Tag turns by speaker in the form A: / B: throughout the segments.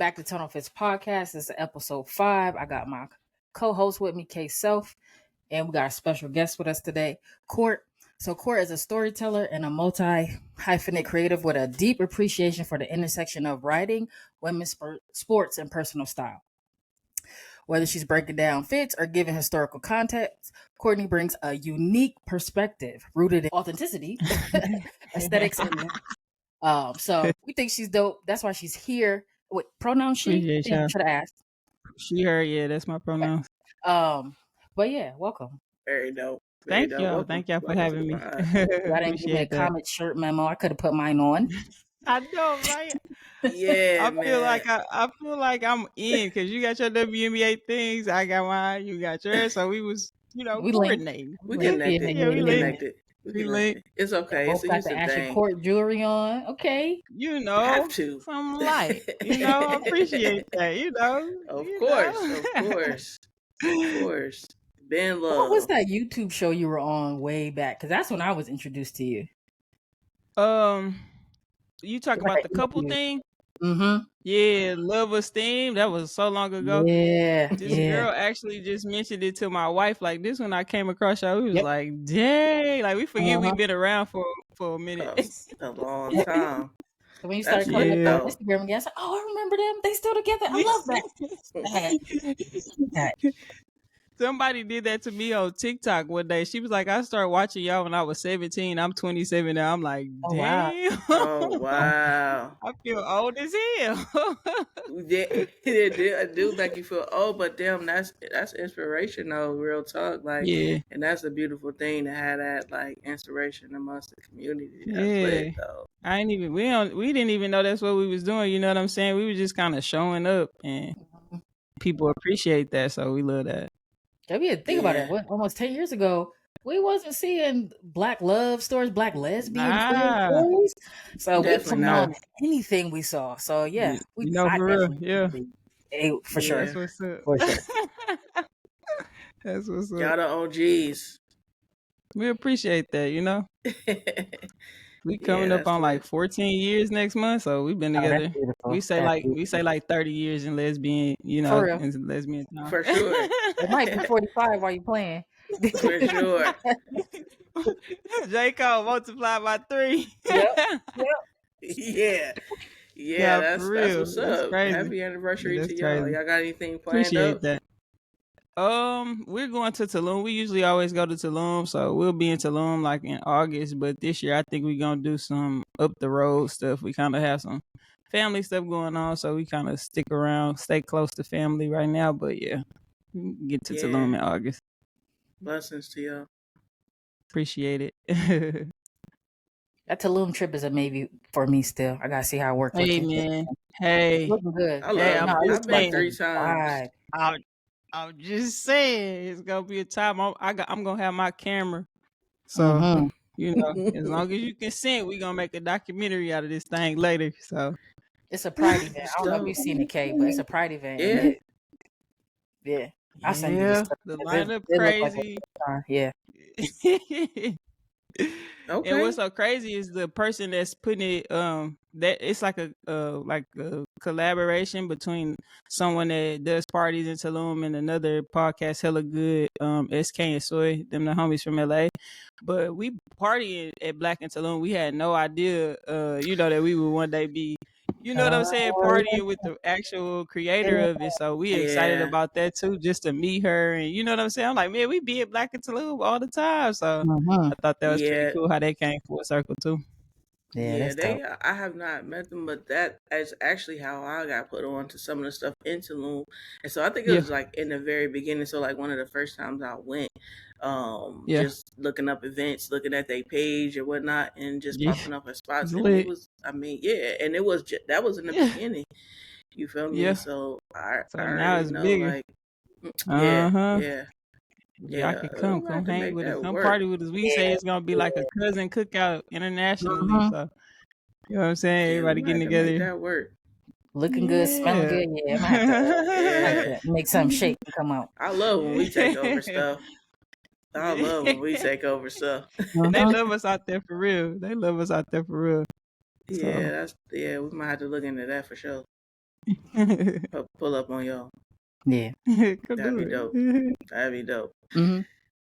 A: back to Turn Off His Podcast. This is episode 5. I got my co-host with me, K Self, and we got a special guest with us today, Cort. So Cort is a storyteller and a multi-hyphenate creative with a deep appreciation for the intersection of writing, women's sports, and personal style. Whether she's breaking down fits or giving historical context, Courtney brings a unique perspective rooted in authenticity, aesthetics, and so we think she's dope. That's why she's here. With pronoun she?
B: Should
A: have asked.
B: She, her, yeah, that's my pronouns.
A: But yeah, welcome.
C: Very dope.
B: Thank y'all for having me.
A: I didn't give me a comic shirt memo. I could have put mine on.
B: I know, right?
C: Yeah,
B: I feel like I'm in because you got your WNBA things. I got mine. You got yours. So we was,
A: we
C: coordinating. We connected.
B: Yeah, we connected.
C: It's okay.
A: Both got the Ashley Cort jewelry on. Okay.
B: You know,
C: have to.
B: Something light. I appreciate that.
C: Of course. Ben Love.
A: What was that YouTube show you were on way back? Because that's when I was introduced to you.
B: You talk about the couple thing?
A: Mm-hmm.
B: Yeah, Love Esteem. That was so long ago.
A: Yeah.
B: This girl actually just mentioned it to my wife. Like this when I came across y'all, we was like, dang. Like we forget we've been around for a minute.
C: A long time.
A: So when you started calling up on Instagram again, I said, I remember them. They still together. I love that.
B: Somebody did that to me on TikTok one day. She was like, I started watching y'all when I was 17. I'm 27 now. I'm like, damn.
C: Oh, wow.
B: I feel old as hell.
C: It do make you feel old, but damn, that's inspiration though, real talk. Like, and that's a beautiful thing to have that like inspiration amongst the community. That's lit, though.
B: We didn't even know that's what we was doing. You know what I'm saying? We were just kind of showing up and people appreciate that. So we love that.
A: Think about it. Almost 10 years ago, we wasn't seeing Black love stories, Black lesbian stories. So we put on anything we saw. So yeah,
B: for real. Yeah,
A: for sure.
B: That's what's up.
A: For sure.
B: That's what's up.
C: Y'all the OGs.
B: We appreciate that. We coming up on like 14 years next month, so we've been together. We say like 30 years in lesbian, in lesbian time.
C: For sure.
A: It might be 45 while you playing.
C: For sure.
B: J. Cole multiplied by 3.
C: Yep. Yeah, that's what's up.
B: Crazy.
C: Happy anniversary to y'all.
B: Crazy.
C: Y'all got anything planned
B: Appreciate
C: up?
B: that. We're going to Tulum. We usually always go to Tulum, so we'll be in Tulum like in August. But this year, I think we're gonna do some up the road stuff. We kind of have some family stuff going on, so we kind of stick around, stay close to family right now. But yeah, we can get to Tulum in August.
C: Blessings to y'all.
B: Appreciate it.
A: That Tulum trip is a maybe for me still. I gotta see how it works.
B: Hey man, hey,
A: looking good.
C: I love I've been 3 times.
B: I'm just saying, it's gonna be a time. I'm gonna have my camera, so as long as you consent, we gonna make a documentary out of this thing later. So
A: it's a pride event. I don't know if you've seen the K, but it's a pride event. Yeah. I send you the stuff.
B: The lineup crazy.
C: Okay.
B: And what's so crazy is the person that's putting it. That it's like a collaboration between someone that does parties in Tulum and another podcast, Hella Good, SK and Soy, them the homies from LA. But we partying at Black in Tulum. We had no idea, that we would one day be, what I'm saying, partying with the actual creator of it. So we excited about that too, just to meet her. And you know what I'm saying? I'm like, man, we be at Black in Tulum all the time. So I thought that was pretty cool how they came full circle too.
C: I have not met them, but that is actually how I got put on to some of the stuff in Tulum. And so I think it was like in the very beginning. So like one of the first times I went, just looking up events, looking at their page and whatnot, and just popping up at spots. And it was, and it was that was in the beginning. You feel me?
B: Yeah.
C: So I
B: now it's bigger.
C: Like,
B: I could come hang with us, come party with us. We say it's gonna be like a cousin cookout internationally. So you know what I'm saying? Everybody getting together.
C: Make that work.
A: Looking good, smelling good. Yeah, I have to make something shake and come out.
C: I love when we take over stuff. I love when we take over stuff.
B: They love us out there for real.
C: Yeah, we might have to look into that for sure. Pull up on y'all.
A: Yeah.
C: That'd be dope. That'd be dope.
A: Mm-hmm.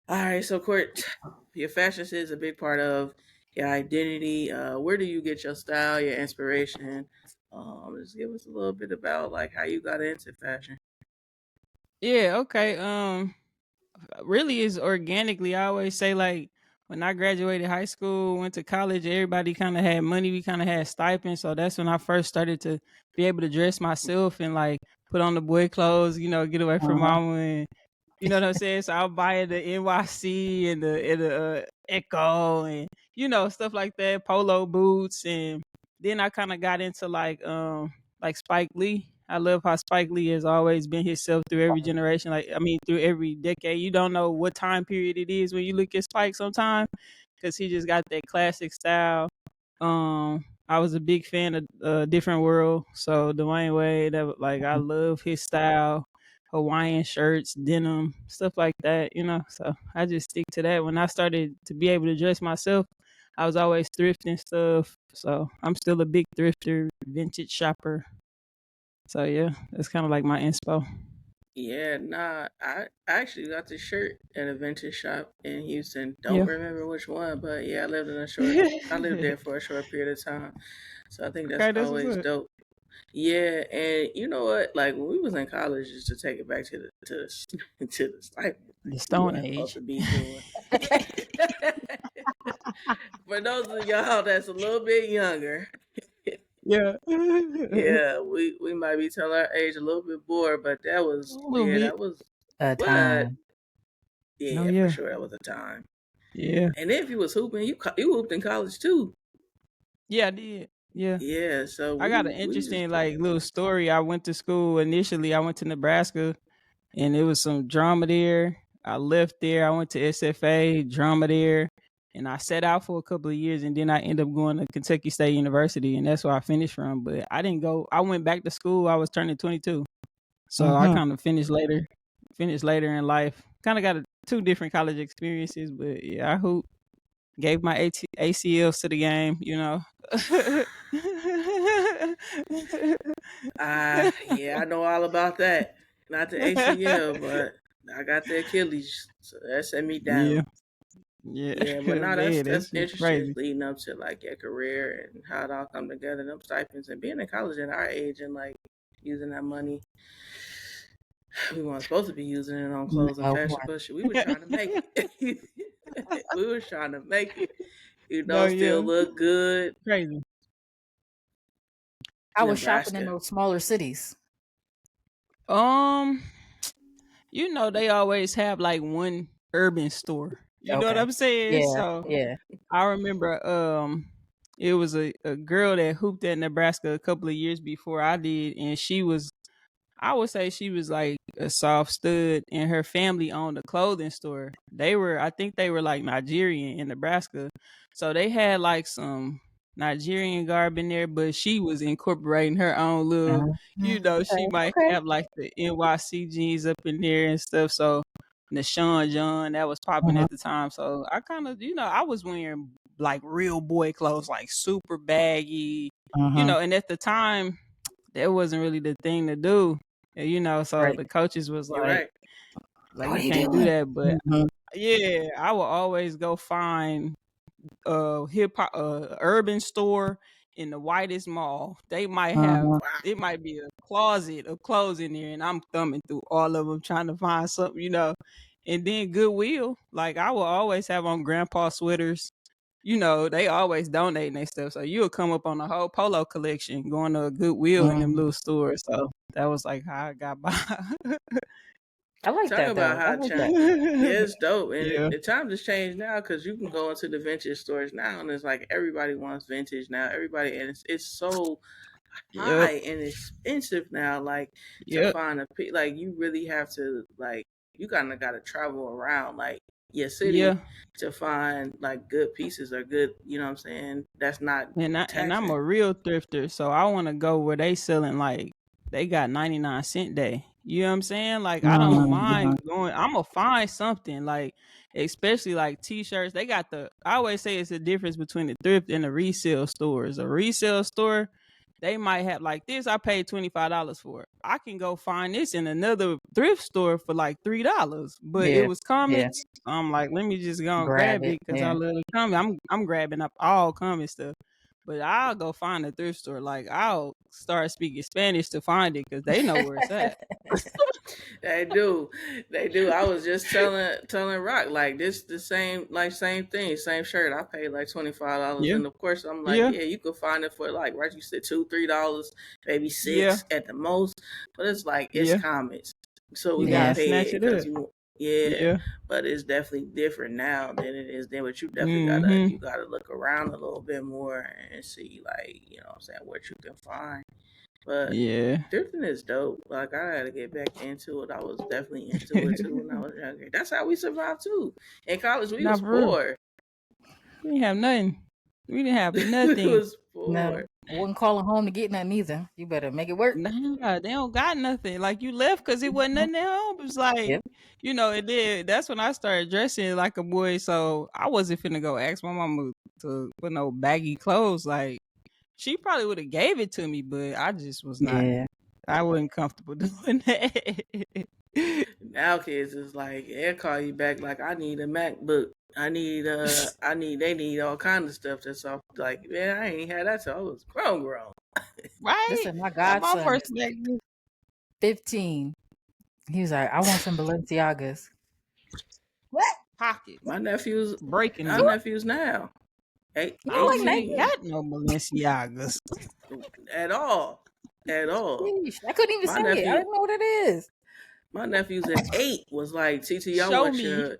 C: All right, so Court, your fashion is a big part of your identity. Where do you get your style, your inspiration? Just give us a little bit about like how you got into fashion.
B: Yeah, okay. Really is organically. I always say like when I graduated high school, went to college, everybody kind of had money. We kind of had stipends, so that's when I first started to be able to dress myself and like put on the boy clothes. Get away from
A: Uh-huh.
B: mama and you know what I'm saying. So I'll buy the NYC and the Echo and stuff like that, polo boots, and then I kind of got into like Spike Lee. I love how Spike Lee has always been himself through every generation. Like, I mean, through every decade. You don't know what time period it is when you look at Spike sometimes because he just got that classic style. I was a big fan of Different World. So Dwayne Wade, like I love his style, Hawaiian shirts, denim, stuff like that. So I just stick to that. When I started to be able to dress myself, I was always thrifting stuff. So I'm still a big thrifter, vintage shopper. So yeah, that's kind of like my inspo.
C: Yeah, nah, I actually got this shirt at a vintage shop in Houston. Don't
B: Yeah.
C: remember which one, but yeah, I lived there for a short period of time. So I think that's
B: Okay, that's what's
C: always
B: up.
C: dope. Yeah, and you know what? Like when we was in college, just to take it back the to the stipend,
B: The
C: like we
B: Stone
C: weren't supposed
B: Age.
C: to be doing. For those of y'all that's a little bit younger,
B: Yeah. A
C: yeah, we might be telling our age a little bit more, but
B: little bit.
C: that was
A: A
C: what.
A: time.
B: No,
C: Yeah, for
B: yeah.
C: sure, that was a time.
B: Yeah.
C: And then if you was hooping, you hooped in college too.
B: Yeah, I did. Yeah.
C: Yeah, so
B: I got an
C: we just
B: interesting like little story. I went to school initially. I went to Nebraska and it was some drama there. I left there. I went to SFA, drama there, and I set out for a couple of years and then I ended up going to Kentucky State University and that's where I finished from. But I didn't go I went back to school. I was turning 22. So I
A: Mm-hmm.
B: kind of finished later in life. Kind of got two different college experiences, but yeah, I hoop. Gave my ACLs to the game.
C: yeah, I know all about that. Not the ACL, but I got the Achilles, so that set me down.
B: Yeah, yeah,
C: Yeah, but no,
B: man,
C: that's
B: that's just
C: interesting
B: crazy.
C: leading up to like your career and how it all come together, them stipends and being in college at our age and like using that money. We weren't supposed to be using it on clothes and
A: No
C: fashion,
A: one.
C: but shit, we were trying to make it. We were trying to make it.
B: No,
C: Still
B: yeah,
C: look good.
B: crazy.
A: I was shopping in
C: Nebraska.
A: those smaller cities.
B: Um, they always have like one urban store. You know what
A: Okay.
B: I'm saying?
A: Yeah.
B: So
A: Yeah.
B: I remember it was a girl that hooped at Nebraska a couple of years before I did, and I would say she was like a soft stud, and her family owned a clothing store. I think they were like Nigerian in Nebraska. So they had like some Nigerian garb in there, but she was incorporating her own little, she
A: Okay.
B: might
A: Okay.
B: have like the NYC jeans up in there and stuff. So the Sean John that was popping
A: Uh-huh.
B: at the time. So I kind of, I was wearing like real boy clothes, like super baggy,
A: Uh-huh.
B: and at the time, that wasn't really the thing to do. So
A: Right.
B: the coaches was
C: You're
B: like,
C: right.
A: What
B: you
A: are you
B: can't do
A: doing?
B: that. But
A: Mm-hmm.
B: yeah, I will always go find hip hop urban store in the whitest mall. They might have
A: Uh-huh.
C: Wow.
B: it might be a closet of clothes in there, and I'm thumbing through all of them trying to find something. And then Goodwill, like I will always have on grandpa sweaters. They always donating their stuff. So you'll come up on a whole polo collection going to a Goodwill in them
A: Mm.
B: little stores. So that was like how I got by.
A: I like
C: Talk
A: that
C: about
A: though. I
C: how
A: like
C: change.
A: that.
C: Yeah, it's dope, and
B: Yeah.
C: the times has changed now because you can go into the vintage stores now, and it's like everybody wants vintage now. Everybody, and it's so
B: Yep.
C: high and expensive now. Like to
B: Yep.
C: find like you really have to like you kind of got to travel around like your city
B: Yeah.
C: to find like good pieces or good. You know what I'm saying? That's not
B: And I'm
C: taxing.
B: a real thrifter, so I want to go where they selling like they got 99-cent day. You know what I'm saying? Like I don't
A: Mm-hmm.
B: mind going. I'm gonna find something like, especially like t-shirts. They got I always say it's the difference between the thrift and the resale stores. A resale store, they might have like this. I paid $25 for it. I can go find this in another thrift store for like $3, but it was comments. I'm like, let me just go and grab it because I love the comment. I'm grabbing up all comment stuff. But I'll go find a thrift store. Like I'll start speaking Spanish to find it because they know where it's at.
C: They do. I was just telling Rock like this the same thing, same shirt. I paid like $25, and of course I'm like, yeah, you can find it for like you said $2-3, maybe $6 at the most. But it's like it's comments, so we gotta pay it because but it's definitely different now than it is then. But you definitely gotta look around a little bit more and see like what I'm saying what you can find. But thrifting is dope. Like I gotta get back into it. I was definitely into it too when I was younger. That's how we survived too. In college, we was poor.
B: We didn't have nothing. We didn't have nothing.
C: We was poor.
A: No, I wasn't calling home to get nothing either. You better make it work.
B: Nah, they don't got nothing. Like you left because it wasn't nothing at home. It was like, it did. That's when I started dressing like a boy. So I wasn't finna go ask my mama to put no baggy clothes. Like she probably would have gave it to me, but I just was not. I wasn't comfortable doing that.
C: Now kids is like, they'll call you back like, I need a MacBook. They need all kinds of stuff that's off. Like, man, I ain't had that till I was grown.
B: Right?
A: Listen, my godson,
B: first MacBook.
A: 15. He was like, I want some Balenciagas. What?
B: Pocket.
C: My nephew's
B: breaking.
C: My nephews now. Hey,
B: ain't got no Balenciagas
C: at all.
A: Sheesh, I couldn't even say it. I didn't know what it is.
C: My nephew's at 8 was like, TT, I want your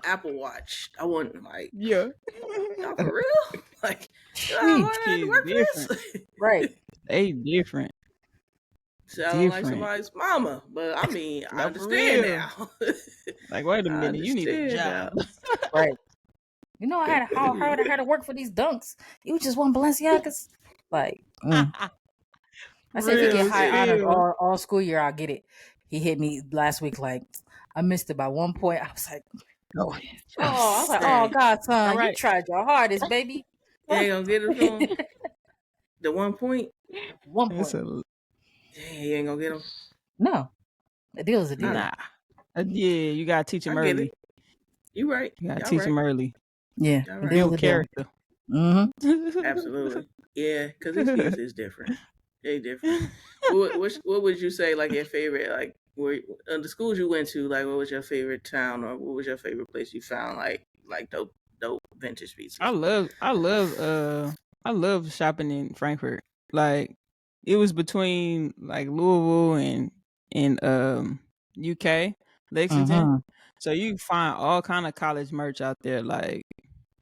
C: Apple Watch. I want like, y'all for real? Like,
B: different.
A: Right.
B: They different.
C: Sound like somebody's mama, but I mean, I understand now.
B: Like, wait a minute, you need a job.
A: Right. You know, how hard I had to work for these dunks. You just want Balenciagas? Like, I said, if you get high honors all school year, I'll get it. He hit me last week like, I missed it by 1 point. I was like, I was like, oh, God, son, you tried your hardest, baby.
C: You ain't gonna get it from the 1 point?
A: 1 point.
C: You ain't gonna get him?
A: No. A deal is a deal.
B: Nah. You gotta teach him early.
C: You right.
B: You gotta teach him early.
A: Yeah.
B: Build character.
C: Absolutely. Yeah, because his kids is different. They different. What would you say, like, your favorite, like, the schools you went to, like, what was your favorite town, or what was your favorite place you found, like dope vintage pieces?
B: I love shopping in Frankfurt. Like, it was between like Louisville and UK, Lexington. So you find all kind of college merch out there. Like,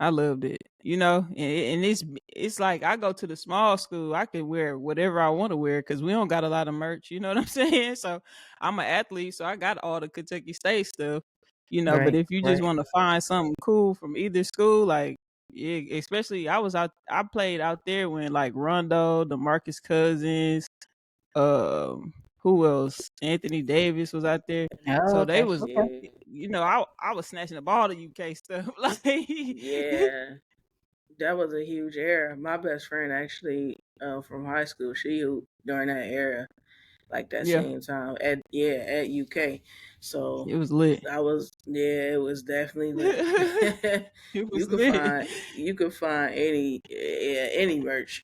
B: I loved it, and it's like I go to the small school, I can wear whatever I want to wear because we don't got a lot of merch, you know what I'm saying? So I'm an athlete, so I got all the Kentucky State stuff, but if you just want to find something cool from either school, like, especially I played out there when like Rondo, DeMarcus Cousins, who else? Anthony Davis was out there. So they was, I was snatching up all the UK stuff. Like,
C: that was a huge era. My best friend actually from high school, she hooped during that era, like that same time at UK. So
B: it was lit.
C: It was definitely lit. You could find any merch.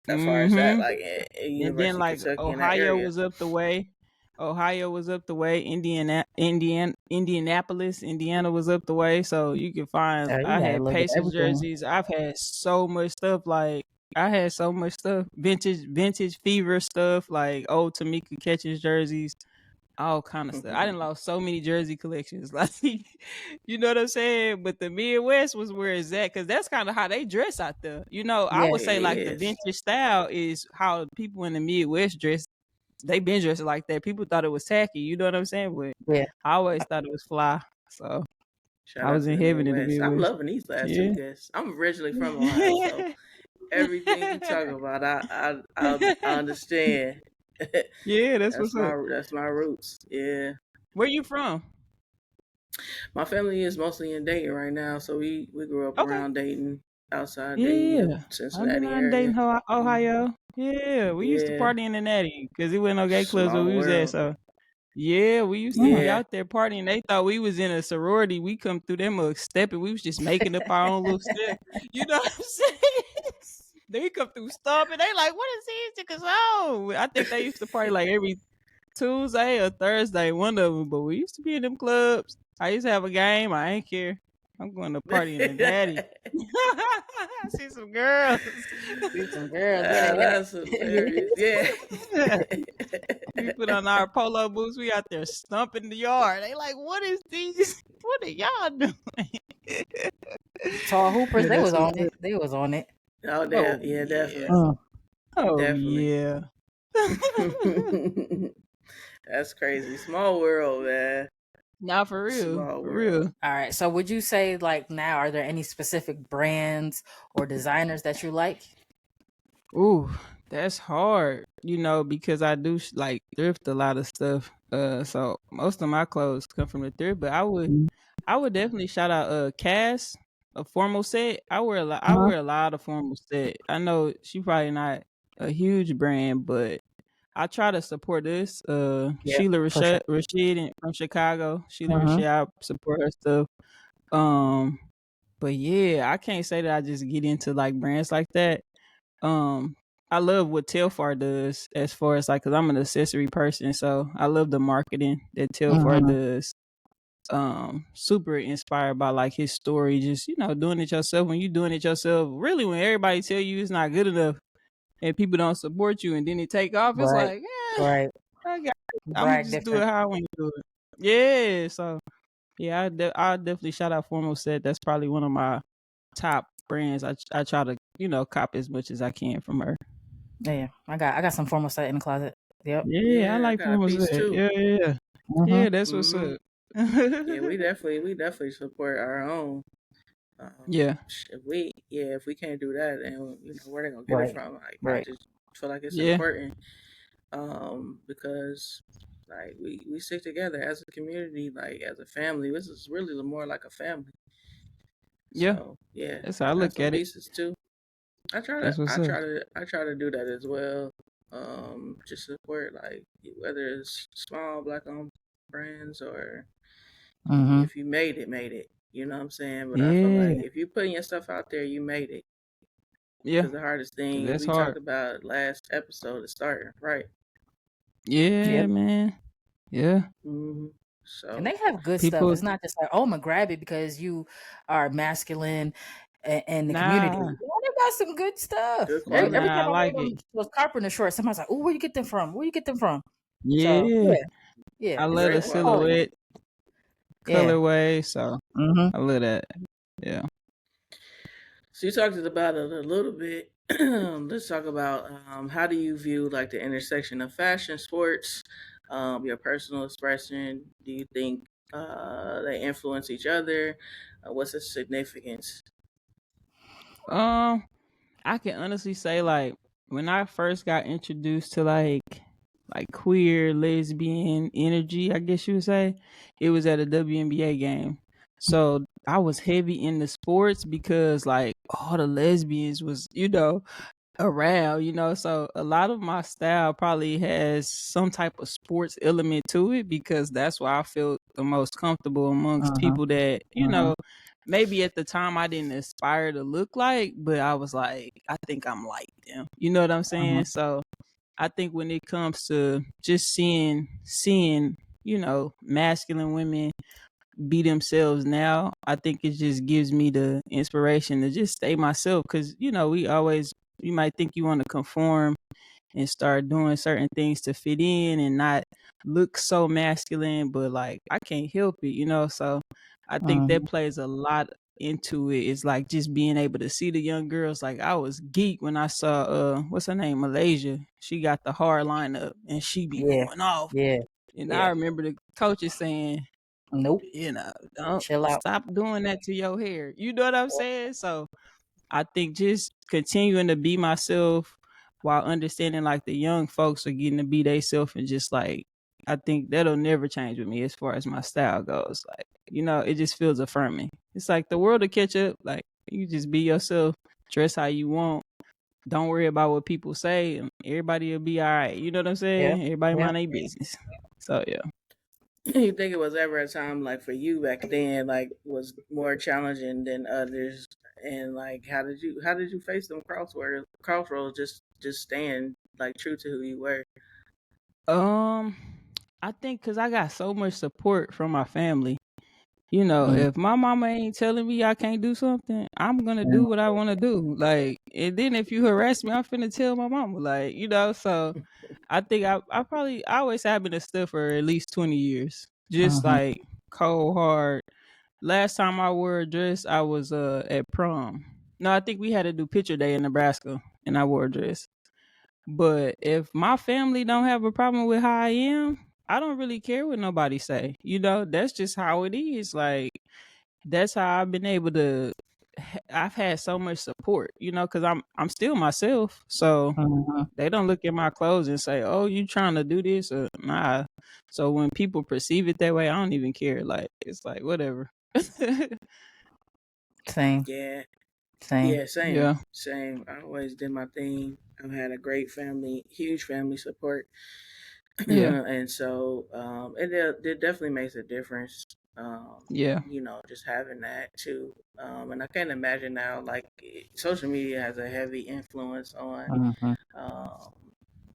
C: As far as that, like,
B: and then like Ohio was up the way. Indianapolis, Indiana was up the way. So you can find. I had Pacers jerseys. I've had so much stuff. Like, I had so much stuff. Vintage fever stuff. Like old Tamika Catchings jerseys. All kind of stuff. I done lost so many jersey collections. Like, you know what I'm saying? But the Midwest was where it's at, because that's kind of how they dress out there. I would say like the vintage style is how people in the Midwest dress. They been dressing like that. People thought it was tacky. You know what I'm saying? But I always thought it was fly. So I was in heaven in the Midwest.
C: I'm loving these last two guests. I'm originally from Ohio, so everything you talk about, I understand.
B: That's what's up.
C: That's my roots. Yeah.
B: Where you from?
C: My family is mostly in Dayton right now, so we grew up around Dayton. outside the
B: Yeah, I've been
C: Cincinnati
B: out dating
C: area.
B: Ohio. Yeah, we used to
C: Yeah,
B: party in the Natty because it wasn't no gay clubs where
C: small
B: we was at.
C: world.
B: So yeah, we used to be
C: Yeah.
B: out there partying. They thought we was in a sorority. We come through them mug stepping. We was just making up our own little step. You know what I'm saying? Then we come through stomping. They like, what is these niggas on? I think they used to party like every Tuesday or Thursday, one of them. But we used to be in them clubs. I used to have a game. I ain't care. I'm going to party in the Natty. I see some girls.
A: See some girls. Where they
C: That's
A: at?
C: hilarious. Yeah.
B: We put on our polo boots. We out there stumping the yard. They like, what is these? What are y'all doing?
A: Tall hoopers.
B: Yeah,
A: They
B: that's
A: was on
B: what's
A: it.
B: up.
A: They was on it.
C: Oh,
B: Oh
C: yeah,
B: yeah.
C: definitely.
B: Oh
C: Definitely.
B: yeah.
C: That's crazy. Small world, man.
B: Nah, for real.
C: Small
B: For
C: world.
B: real.
A: All right. So would you say like now, are there any specific brands or designers that you like?
B: Ooh, that's hard, because I do like thrift a lot of stuff. So most of my clothes come from the thrift, but I would definitely shout out Cass, a formal set. I wear a lot of formal set. I know she probably not a huge brand, but I try to support this. Sheila
A: For sure.
B: Rashid from Chicago. Sheila Rashid, I support her stuff. But yeah, I can't say that I just get into like brands like that. I love what Telfar does as far as like, cause I'm an accessory person, so I love the marketing that Telfar does. Super inspired by like his story, just doing it yourself. When you doing it yourself, really, when everybody tell you it's not good enough and people don't support you, and then it take off, it's
A: Right.
B: like,
A: Right.
B: I'm gonna
A: Brag
B: just do it
A: different.
B: how I want to do it. Yeah, so yeah, I definitely shout out Formal Set. That's probably one of my top brands. I try to cop as much as I can from her.
A: Yeah. I got some formal set in the closet. Yep.
B: Yeah, I
C: Yeah, I
B: like
C: got a
B: Formal
C: piece
B: Set.
C: too.
B: Yeah. Yeah, that's what's
C: Hmm.
B: up.
C: Yeah, we definitely support our own.
B: Yeah.
C: If we can't do that, then where they gonna get it
A: Right.
C: from? Like, I
A: Right.
C: just feel like it's
B: Yeah.
C: important, because like we stick together as a community, like as a family. This is really more like a family.
B: Yeah.
C: So yeah,
B: That's how I
C: I got
B: look
C: some
B: at it.
C: pieces too. I try to
B: That's what's
C: I
B: up.
C: try to I try to do that as well. Just support, like, whether it's small black owned brands or if you made it. You know what I'm saying? But I feel like
B: Yeah.
C: if you putting your stuff out there, you made it.
B: Yeah.
C: Because the hardest
B: 'Cause
C: thing
B: that's
C: we talked
B: hard.
C: about last episode is starting, right?
B: Yeah,
A: Yep.
B: man. Yeah.
C: Hmm.
A: And
C: So
A: they have good stuff.
B: People
A: It's not just like, oh, I'm gonna grab it because you are masculine and the community.
B: nah.
A: Yeah, they got some good stuff.
C: good
A: Every
C: quality.
B: Nah, I
A: time I wear
B: like
A: them
B: it.
A: those carpenter shorts, somebody's like, oh, where you get them from? Where you get them from? So
B: Yeah.
A: yeah,
B: I
A: it's
B: love
C: Great
B: the
A: good quality.
C: quality.
B: silhouette
A: Yeah.
B: colorway, so
A: Mm-hmm.
B: I love that. Yeah.
C: So you talked about it a little bit. Let's talk about, how do you view like the intersection of fashion, sports, your personal expression? Do you think they influence each other? What's the significance?
B: Um, I can honestly say like when I first got introduced to like queer lesbian energy, I guess you would say, it was at a WNBA game. So I was heavy into sports because like all the lesbians was, around, so a lot of my style probably has some type of sports element to it because that's why I feel the most comfortable amongst
A: Uh-huh.
B: people that, maybe at the time I didn't aspire to look like, but I was like, I think I'm like them. You know what I'm saying? So I think when it comes to just seeing, masculine women be themselves now, I think it just gives me the inspiration to just stay myself because, you might think you want to conform and start doing certain things to fit in and not look so masculine, but like I can't help it, so I think that plays a lot into it. It's like just being able to see the young girls. Like I was geek when I saw what's her name, Malaysia. She got the hard lineup and she be
A: Yeah.
B: going off.
A: Yeah.
B: And I
A: Yeah.
B: remember the coaches saying,
A: Nope.
B: don't
A: Chill out.
B: stop doing that to your hair. You know what I'm saying? So I think just continuing to be myself while understanding like the young folks are getting to be themselves and just like I think that'll never change with me as far as my style goes. Like, it just feels affirming. It's like the world will catch up. Like You just be yourself, dress how you want. Don't worry about what people say. And everybody will be all right. You know what I'm saying? Everybody mind their business. So yeah.
C: You think it was ever a time like for you back then, like was more challenging than others, and like how did you face them crossroads? Just staying like true to who you were.
B: I think because I got so much support from my family. You know, if my mama ain't telling me I can't do something, I'm gonna do what I want to do. Like, and then if you harass me, I'm finna tell my mama. Like, you know, so I think I always have been a stuff for at least 20 years. Just like cold hard. Last time I wore a dress, I was at prom. No, I think we had to do picture day in Nebraska, and I wore a dress. But if my family don't have a problem with how I am, I don't really care what nobody say. You know, that's just how it is. Like, that's how I've been able to. I've had so much support, you know, because I'm still myself. So they don't look at my clothes and say, "Oh, you trying to do this?" Or nah. So when people perceive it that way, I don't even care. Like, it's like whatever.
A: Same.
C: Yeah,
A: Same.
C: yeah, same,
B: Yeah.
C: same. I always did my thing. I've had a great family, huge family support.
B: Yeah.
C: And so it definitely makes a difference.
B: Yeah.
C: Just having that too. And I can't imagine now, like social media has a heavy influence on um,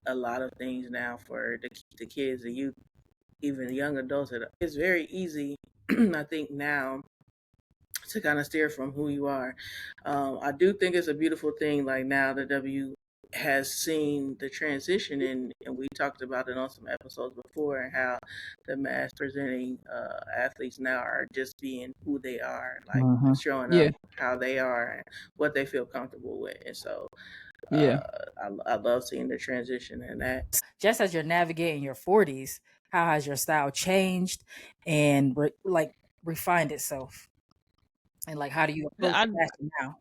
C: a lot of things now for the kids, the youth, even the young adults. It's very easy, I think now, to kind of steer from who you are. I do think it's a beautiful thing. Like now, the W has seen the transition, and we talked about it on some episodes before, and how the mass presenting athletes now are just being who they are, like showing up
B: Yeah.
C: how they are and what they feel comfortable with. And so
B: Yeah.
C: I love seeing the transition in that.
A: Just as you're navigating your 40s, how has your style changed and refined itself? And like, how do you approach
B: I
A: fashion now?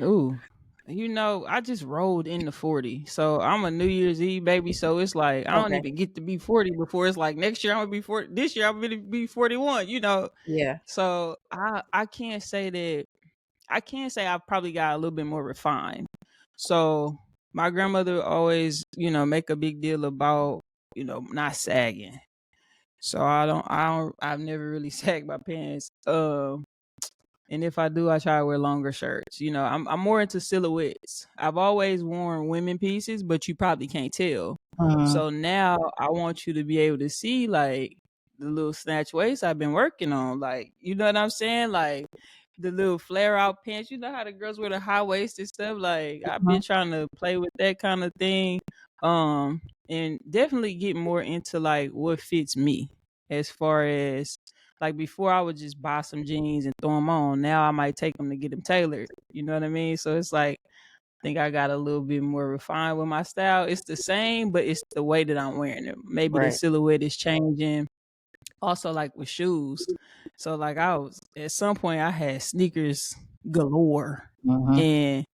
B: Ooh. You know, I just rolled into 40. So I'm a New Year's Eve baby. So it's like I don't
A: Okay.
B: even get to be 40 before it's like next year I'm gonna be 40. This year I'm gonna be 41, you know.
A: Yeah.
B: So I can't say that I can say I've probably got a little bit more refined. So my grandmother always, make a big deal about, not sagging. So I've never really sagged my pants. And if I do, I try to wear longer shirts. You know, I'm more into silhouettes. I've always worn women pieces, but you probably can't tell. So now I want you to be able to see like the little snatch waist I've been working on. Like, you know what I'm saying? Like the little flare out pants. You know how the girls wear the high waisted stuff? Like I've been trying to play with that kind of thing. And definitely get more into like what fits me as far as like before, I would just buy some jeans and throw them on. Now I might take them to get them tailored. You know what I mean? So it's like I think I got a little bit more refined with my style. It's the same, but it's the way that I'm wearing them. Maybe the silhouette is changing. Also, like with shoes. So like I was at some point I had sneakers galore, and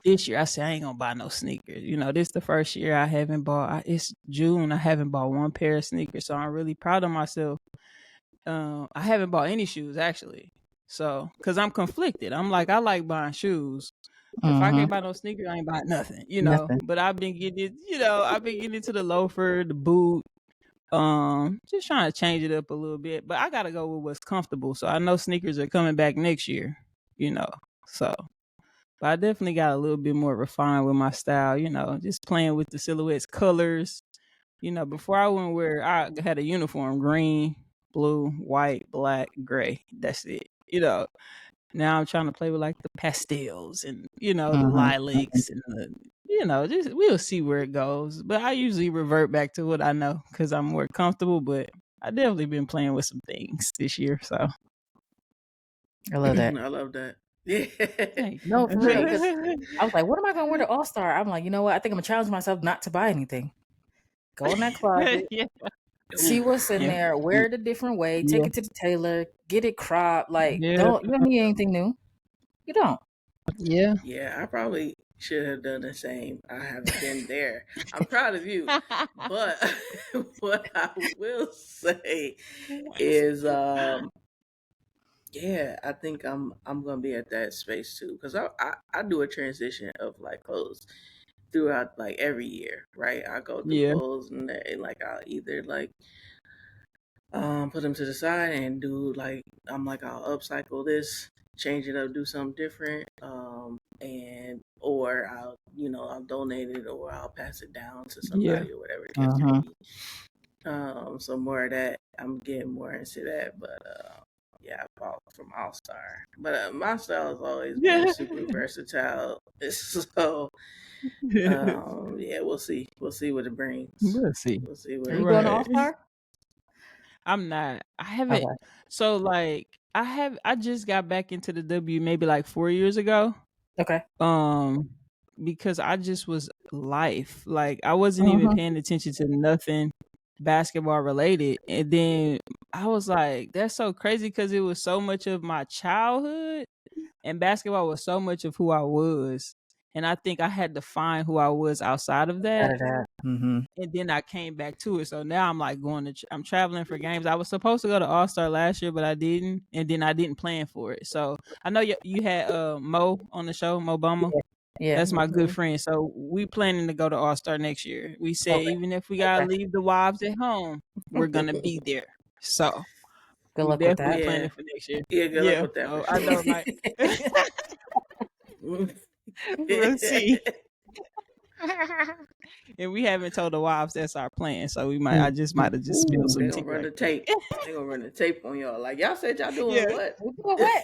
B: this year I said I ain't gonna buy no sneakers. You know, this is the first year I haven't bought. It's June. I haven't bought one pair of sneakers, so I'm really proud of myself. I haven't bought any shoes actually. So, cause I'm conflicted. I'm like, I like buying shoes. If I can't buy no sneakers, I ain't buying nothing, you know.
A: Nothing.
B: But I've been getting it, I've been getting into the loafer, the boot, just trying to change it up a little bit. But I gotta go with what's comfortable. So I know sneakers are coming back next year, you know. So, but I definitely got a little bit more refined with my style, just playing with the silhouettes, colors. You know, before I had a uniform, green, blue, white, black, gray. That's it. You know, now I'm trying to play with like the pastels and, the lilacs and just we'll see where it goes. But I usually revert back to what I know because I'm more comfortable. But I definitely been playing with some things this year. So
A: I love that.
C: I love that. Yeah.
A: No, for real. Because I was like, what am I going to wear to All Star? I'm like, you know what? I think I'm going to challenge myself not to buy anything. Go in that closet,
B: yeah.
A: see what's in there, wear it a different way, take it to the tailor, get it cropped. Like, you don't need anything new. You don't.
B: Yeah.
C: Yeah, I probably should have done the same. I haven't been there. I'm proud of you. But what I will say is Yeah, I think I'm gonna be at that space too because I do a transition of like clothes throughout like every year, right? I go through
B: Yeah.
C: clothes and like I'll either like put them to the side and do like I'll upcycle this, change it up, do something different, and or I'll donate it or I'll pass it down to
B: Yeah.
C: somebody or whatever the case may be. So more of that, I'm getting more into that, but yeah, I bought from All Star, but my style has always been
B: Yeah.
C: super versatile. So yeah, we'll see what it brings.
B: We'll see.
C: We'll see what
A: Are
C: it
A: you going to
B: Right.
A: All
C: brings.
A: Star?
B: I'm not. I haven't.
A: Okay.
B: So like, I just got back into the W maybe like 4 years ago.
A: Okay.
B: Um, because I just was life. Like I wasn't even
A: Mm-hmm.
B: paying attention to nothing basketball related. And then I was like, that's so crazy because it was so much of my childhood and basketball was so much of who I was. And I think I had to find who I was outside of
A: Out
B: that.
A: of that. Mm-hmm.
B: And then I came back to it. So now I'm like I'm traveling for games. I was supposed to go to All Star last year, but I didn't. And then I didn't plan for it. So I know you had Mo on the show, Mo Bama.
A: Yeah.
B: That's my good
A: Mm-hmm.
B: friend. So we planning to go to All Star next year. We said
A: Okay.
B: even if we gotta
A: Okay.
B: leave the wives at home, we're gonna be there. So
A: Good
B: we
A: luck with
B: definitely
A: that.
B: planning
C: Yeah,
B: for next year.
C: yeah. Good luck
B: Yeah.
C: with that for
B: So I
C: sure.
B: know like we'll see. And we haven't told the wives that's our plan. So we might I just might have just spilled
C: Ooh,
B: some
C: they
B: tea
C: gonna run
B: right
C: the tape. They gonna run the tape on y'all. Like y'all said, y'all
B: there.
C: doing what?
A: You doing what?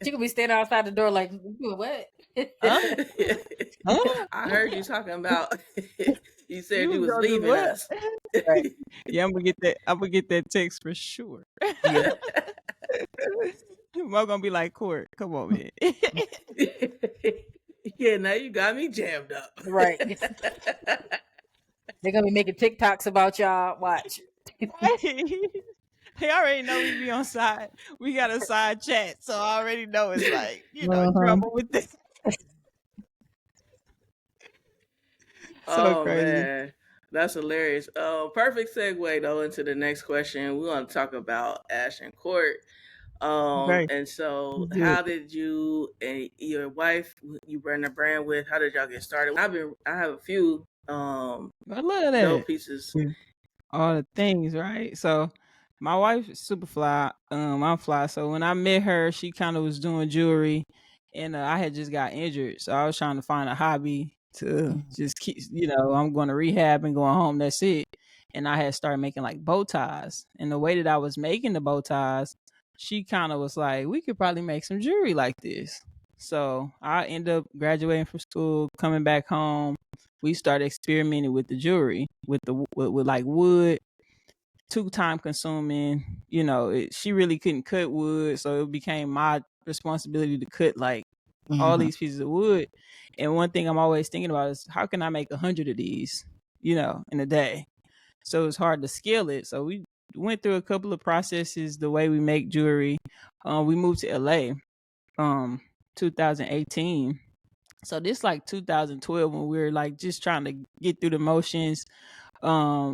A: She could be standing outside the door like, you doing what?
B: Huh? Huh?
C: I heard you talking about. You said
B: You
C: you
B: was
C: was
B: gonna do
C: leaving
B: what?
C: us.
A: Right.
B: Yeah, I'm gonna get that text for sure.
A: Yeah.
B: Mo gonna be like, Cort, come on, man.
C: Yeah, now you got me jammed up.
A: Right. They're gonna be making TikToks about y'all. Watch.
B: He already know we be on side. We got a side chat, so I already know it's like,
A: Uh-huh.
B: trouble with this. So
C: Oh
B: crazy.
C: man, that's hilarious. Perfect segue though into the next question. We want to talk about Ash and Court.
B: Right.
C: And so
B: Let's do it.
C: how did you and your wife you run a brand with? How did y'all get started? I have a few
B: I love that.
C: dope pieces.
B: All the things, right? So my wife is super fly. I'm fly. So when I met her, she kind of was doing jewelry, and I had just got injured, so I was trying to find a hobby to just keep. I'm going to rehab and going home. That's it. And I had started making like bow ties, and the way that I was making the bow ties, she kind of was like, "We could probably make some jewelry like this." So I ended up graduating from school, coming back home. We started experimenting with the jewelry, with like wood, too time consuming. She really couldn't cut wood, so it became my responsibility to cut like all these pieces of wood. And one thing I'm always thinking about is how can I make 100 of these, in a day? So it's hard to scale it. So we went through a couple of processes the way we make jewelry. We moved to LA, 2018. So this like 2012 when we were like just trying to get through the motions.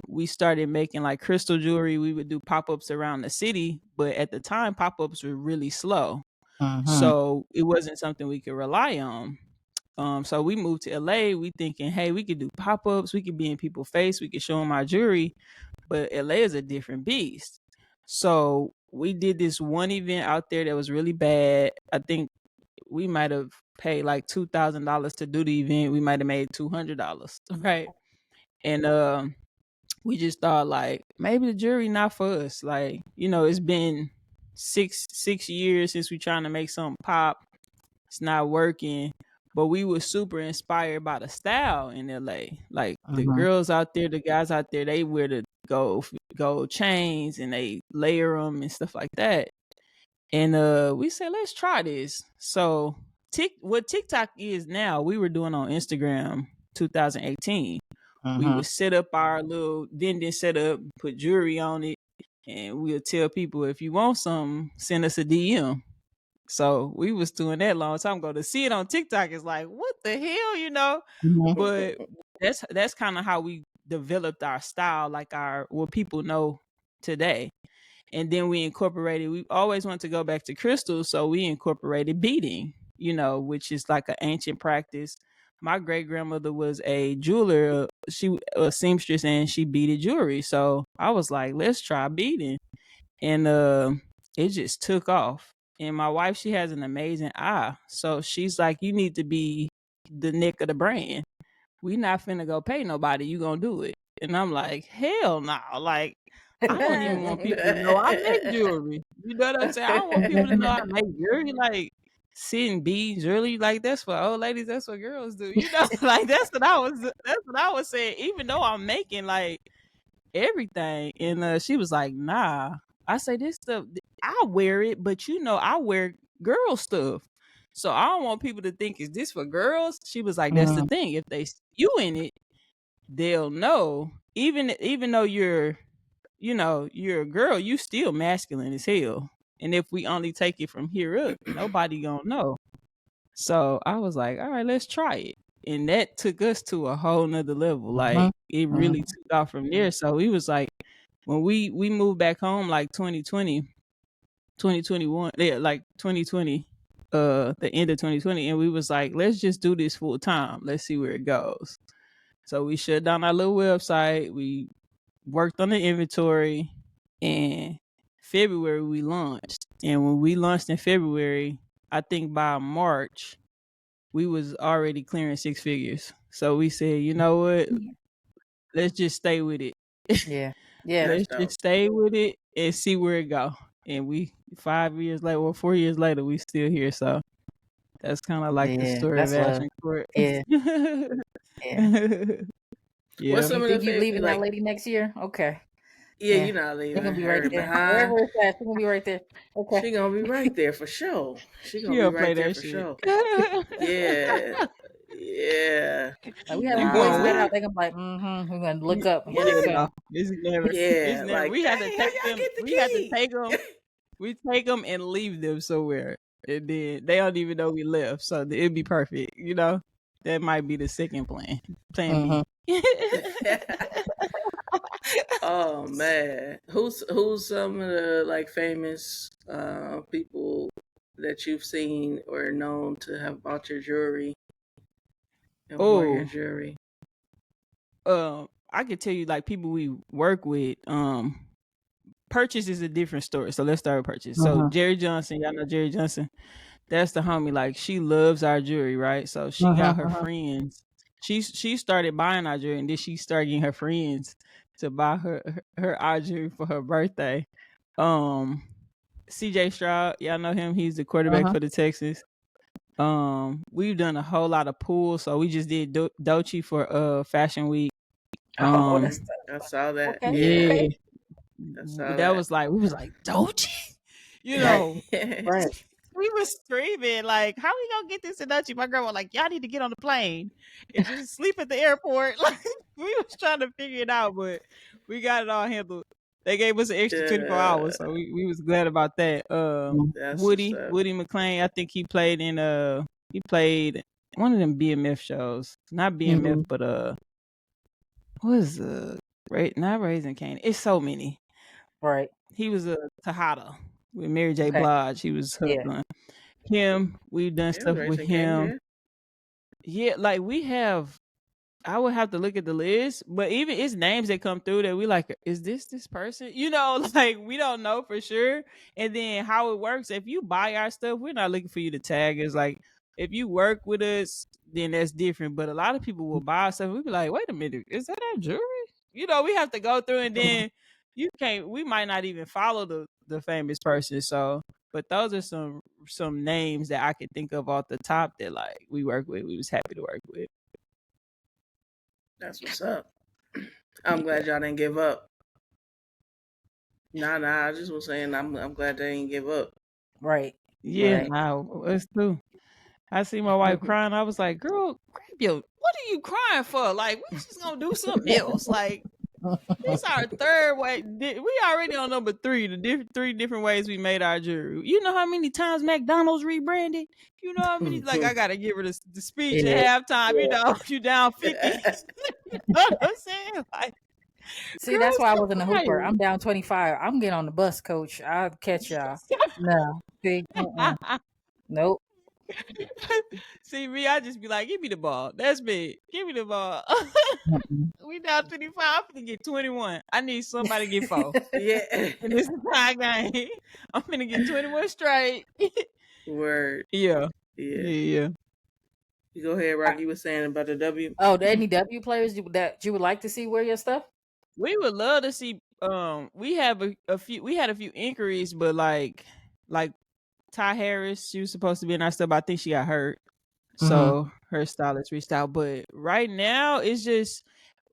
B: We started making like crystal jewelry. We would do pop-ups around the city, but at the time pop-ups were really slow. So it wasn't something we could rely on. So we moved to LA. We thinking, hey, we could do pop-ups. We could be in people's face. We could show them our jewelry. But LA is a different beast. So we did this one event out there that was really bad. I think we might have paid like $2,000 to do the event. We might have made $200, right? And we just thought like maybe the jewelry not for us. Like it's been six years since we trying to make something pop. It's not working. But we were super inspired by the style in LA. Like the girls out there, the guys out there, they wear the gold chains and they layer them and stuff like that. And we said, let's try this. So what TikTok is now, we were doing on Instagram 2018. We would set up our little vending setup, put jewelry on it, and we'll tell people if you want something, send us a DM. So we was doing that long time ago. To see it on TikTok is like, what the hell, But that's kind of how we developed our style, like what people know today. And then we incorporated, we always wanted to go back to crystals, so we incorporated beading, which is like an ancient practice. My great grandmother was a jeweler, she a seamstress, and she beaded jewelry. So I was like, let's try beading. And it just took off. And my wife, she has an amazing eye. So she's like, you need to be the neck of the brand. We not finna go pay nobody. You gonna do it. And I'm like, hell no. Like, I don't even want people to know I make jewelry. You know what I'm saying? I don't want people to know I make jewelry. Like, sitting beads, jewelry, like, that's for old ladies. That's what girls do. Like, that's what I was saying. Even though I'm making like everything. And she was like, nah. I say, this stuff, I wear it, but I wear girl stuff. So I don't want people to think, is this for girls? She was like, that's the thing. If they see you in it, they'll know. Even though you're a girl, you still masculine as hell. And if we only take it from here up, nobody gonna know. So I was like, all right, let's try it. And that took us to a whole nother level. Like, it really took off from there. So we was like, when we moved back home, like 2020, 2021, like 2020, the end of 2020, and we was like, let's just do this full time. Let's see where it goes. So we shut down our little website. We worked on the inventory, and February we launched. And when we launched in February, I think by March, we was already clearing 6 figures. So we said, you know what? Let's just stay with it.
A: Yeah.
B: Let's just stay with it and see where it go. And we 4 years later, we still here. So that's kind of like the story of Ash and Cort.
A: Yeah.
B: Yeah.
C: What's some
A: You
C: of
A: think
C: the
A: you leaving
C: like,
A: that lady next year? Okay.
C: Yeah, you're not leaving.
A: She's gonna be right there.
C: Behind.
A: Wherever it's at, she's gonna be right there. Okay.
C: She's gonna be right there for sure. She's gonna be right there for sure. Yeah. Yeah.
A: Like, we have a voice set out. They're gonna be like, we're gonna look up. And
B: It's never.
C: Like,
B: we had to take them. We had to take them. We take them and leave them somewhere, and then they don't even know we left. So it'd be perfect. That might be the second plan. Plan B.
C: Oh man, who's some of the like famous people that you've seen or known to have bought your jewelry and wore your jewelry?
B: I could tell you like people we work with. Purchase is a different story. So let's start with Purchase. So Jerry Johnson, y'all know Jerry Johnson. That's the homie. Like, she loves our jewelry, right? So she got her friends. She started buying our jewelry, and then she started getting her friends to buy her our jewelry for her birthday. CJ Stroud, y'all know him. He's the quarterback for the Texans. We've done a whole lot of pools. So we just did Dochi for Fashion Week.
C: I saw that.
B: Okay.
C: Yeah.
B: That was like, we was like, Dochi?
A: Right.
B: We was screaming, like, how we gonna get this in Dochi? My girl was like, y'all need to get on the plane and just sleep at the airport. Like, we was trying to figure it out, but we got it all handled. They gave us an extra 24 hours, so we was glad about that. Woody McClain, I think he played one of them BMF shows. Not BMF, but what is not Raising Cane? It's so many.
A: Right.
B: He was a Tejada with Mary J. Blige. He was husband. Him, we've done stuff with him. Yeah, like we have. I would have to look at the list, but even it's names that come through that we like, is this person? Like, we don't know for sure. And then how it works, if you buy our stuff, we're not looking for you to tag us. Like, if you work with us, then that's different. But a lot of people will buy stuff. We be like, wait a minute, is that our jewelry? We have to go through, and then we might not even follow the famous person. So, but those are some names that I could think of off the top that like we work with. We was happy to work with.
C: That's what's up. I'm glad y'all didn't give up. Nah, I just was saying I'm glad they didn't give up.
A: Right.
B: Yeah, right. Nah, it's true. I see my wife crying. I was like, girl, what are you crying for? Like, we just gonna do something else. Like, it's our third way. We already on number 3, the 3 different ways we made our jewelry. You know how many times McDonald's rebranded? You know how many? Like, I gotta give her the speech at halftime. You down 50. You know what I'm saying? Like,
A: See, that's why I wasn't a hooper. I'm down 25. I'm getting on the bus, coach. I'll catch y'all. No. See, nope.
B: See me, I just be like, give me the ball. That's me. Give me the ball. We down 25. I'm finna get 21. I need somebody to get 4.
C: Yeah.
B: And this is my game. I'm finna get 21 straight.
C: Word.
B: Yeah.
C: You go ahead, Rocky. You were saying about the W.
A: Oh, any W players that you would like to see wear your stuff?
B: We would love to see. We have a few. We had a few inquiries, but like Ty Harris, she was supposed to be in our stuff. But I think she got hurt, so her stylist reached out. But right now, it's just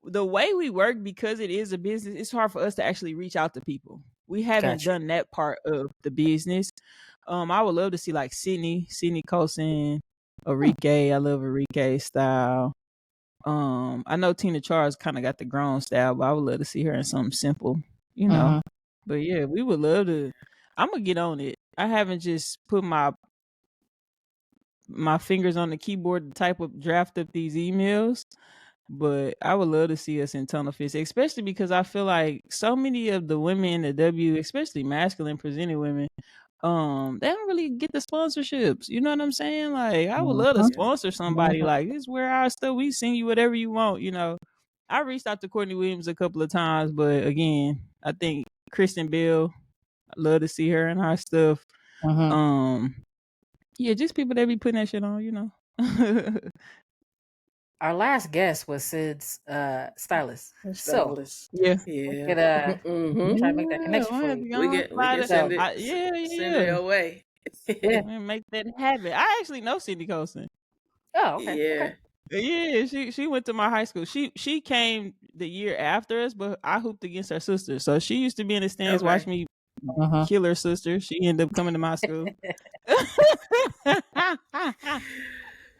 B: the way we work, because it is a business. It's hard for us to actually reach out to people. We haven't done that part of the business. I would love to see like Sydney Colson, Enrique. I love Enrique style. I know Tina Charles kind of got the grown style, but I would love to see her in something simple, you know. But yeah, we would love to. I'm gonna get on it. I haven't just put my fingers on the keyboard to type up, draft up these emails, but I would love to see us in tunnel fits, especially because I feel like so many of the women in the W, especially masculine presenting women, they don't really get the sponsorships. You know what I'm saying? Like, I would love to sponsor somebody. Like, this is where our stuff, we send you whatever you want, you know. I reached out to Courtney Williams a couple of times, but again, I think Kristen Bell, I love to see her and our stuff. Yeah, just people that be putting that shit on, you know.
A: Our last guest was Sid's stylist. So
B: yeah,
A: we could try to make that connection for you.
C: We can send it. Send it away.
B: Make that happen. I actually know Cindy Colson.
A: Oh, okay.
C: Yeah.
B: Yeah, she went to my high school. She came the year after us, but I hooped against her sister. So she used to be in the stands, watch me kill her sister. She ended up coming to my school.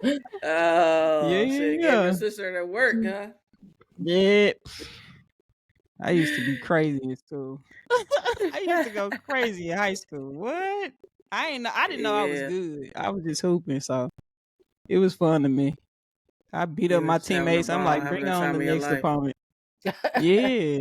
C: She gave her sister to work, huh?
B: Yeah. I used to be crazy in school. I used to go crazy in high school. What? I didn't know I was good. I was just hooping, so it was fun to me. I beat up my teammates. I'm like, bring on the next opponent. Yeah.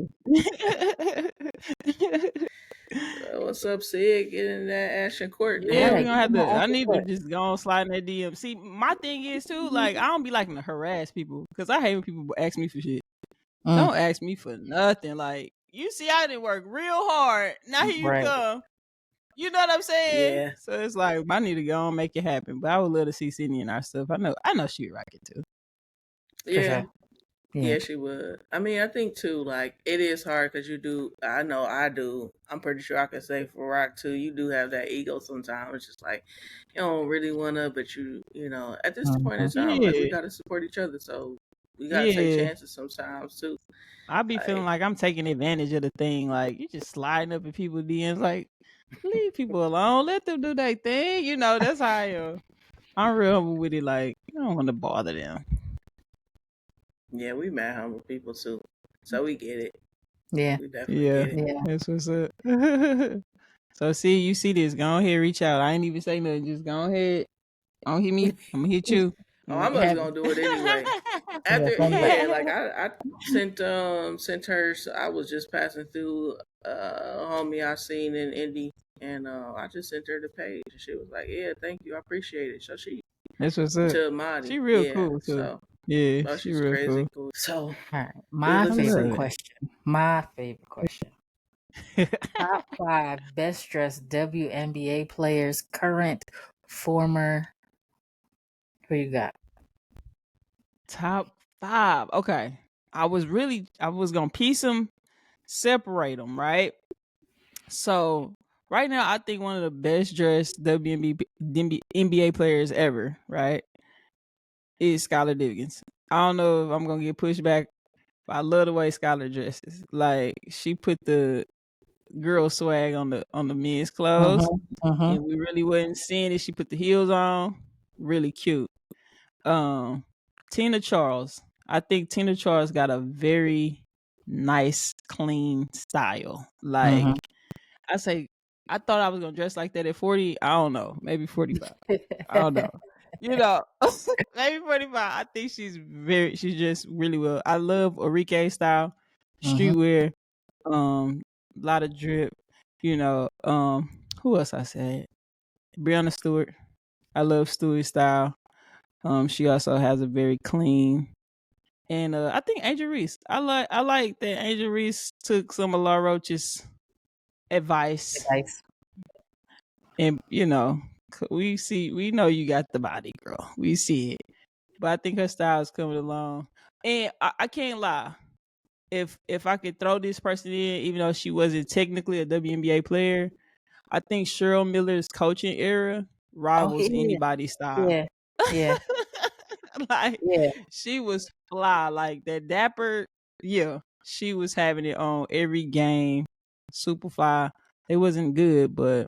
C: What's up, Sid? Get in that action court.
B: Yeah, we gonna have to. I need to just go on slide in that DM. See, my thing is too, like, I don't be liking to harass people because I hate when people ask me for shit. Don't ask me for nothing. Like, you see, I didn't work real hard. Now here you come. You know what I'm saying?
C: Yeah.
B: So it's like, I need to go and make it happen. But I would love to see Sydney and our stuff. I know she'd rock it too.
C: Yeah. Yeah, she would. I mean, I think too, like, it is hard because you do. I know I do. I'm pretty sure I can say for Rock too. You do have that ego sometimes. It's just like you don't really want to, but you know, at this point in time, like, we got to support each other. So we got to take chances sometimes too.
B: I be feeling like I'm taking advantage of the thing. Like, you just sliding up in people's DMs. Like, leave people alone. Let them do their thing. You know, that's how I am. I'm real humble with it. Like, you don't want to bother them.
C: Yeah, we mad humble people too, so we get it.
A: Yeah,
C: we definitely get it.
B: Yeah, that's what's up. So, see, you see this? Go ahead, reach out. I ain't even say nothing. Just go ahead. Don't hit me. I'm gonna hit you.
C: Oh, I'm just gonna do it anyway. After like I sent her. So I was just passing through a homie I seen in Indy, and I just sent her the page, and she was like, "Yeah, thank you, I appreciate it." So
B: that's what's up.
C: To Marty.
B: She real cool too. So. Yeah, she's
C: real
B: crazy
C: cool. So,
A: all right, my favorite question. Top 5 best dressed WNBA players, current, former. Who you got?
B: Top 5. Okay. I was gonna piece them, separate them, right? So right now, I think one of the best dressed WNBA players ever, right, is Skylar Diggins. I don't know if I'm gonna get pushed back, but I love the way Skylar dresses. Like, she put the girl swag on the men's clothes, and we really wasn't seeing it. She put the heels on, really cute. Tina Charles. I think Tina Charles got a very nice, clean style. Like, I thought I was gonna dress like that at 40. I don't know, maybe 45. I don't know. You know, maybe 45. I think she's just really well. I love Enrique style. streetwear, a lot of drip. You know, who else I said? Breonna Stewart. I love Stewart's style. She also has a very clean. And I think Angel Reese. I like that Angel Reese took some of Laura Roach's advice. And you know, we know you got the body, girl. We see it. But I think her style is coming along. And I can't lie. If I could throw this person in, even though she wasn't technically a WNBA player, I think Cheryl Miller's coaching era rivals anybody's style.
A: Yeah.
B: Like she was fly, like that dapper. Yeah, she was having it on every game. Super fly. It wasn't good, but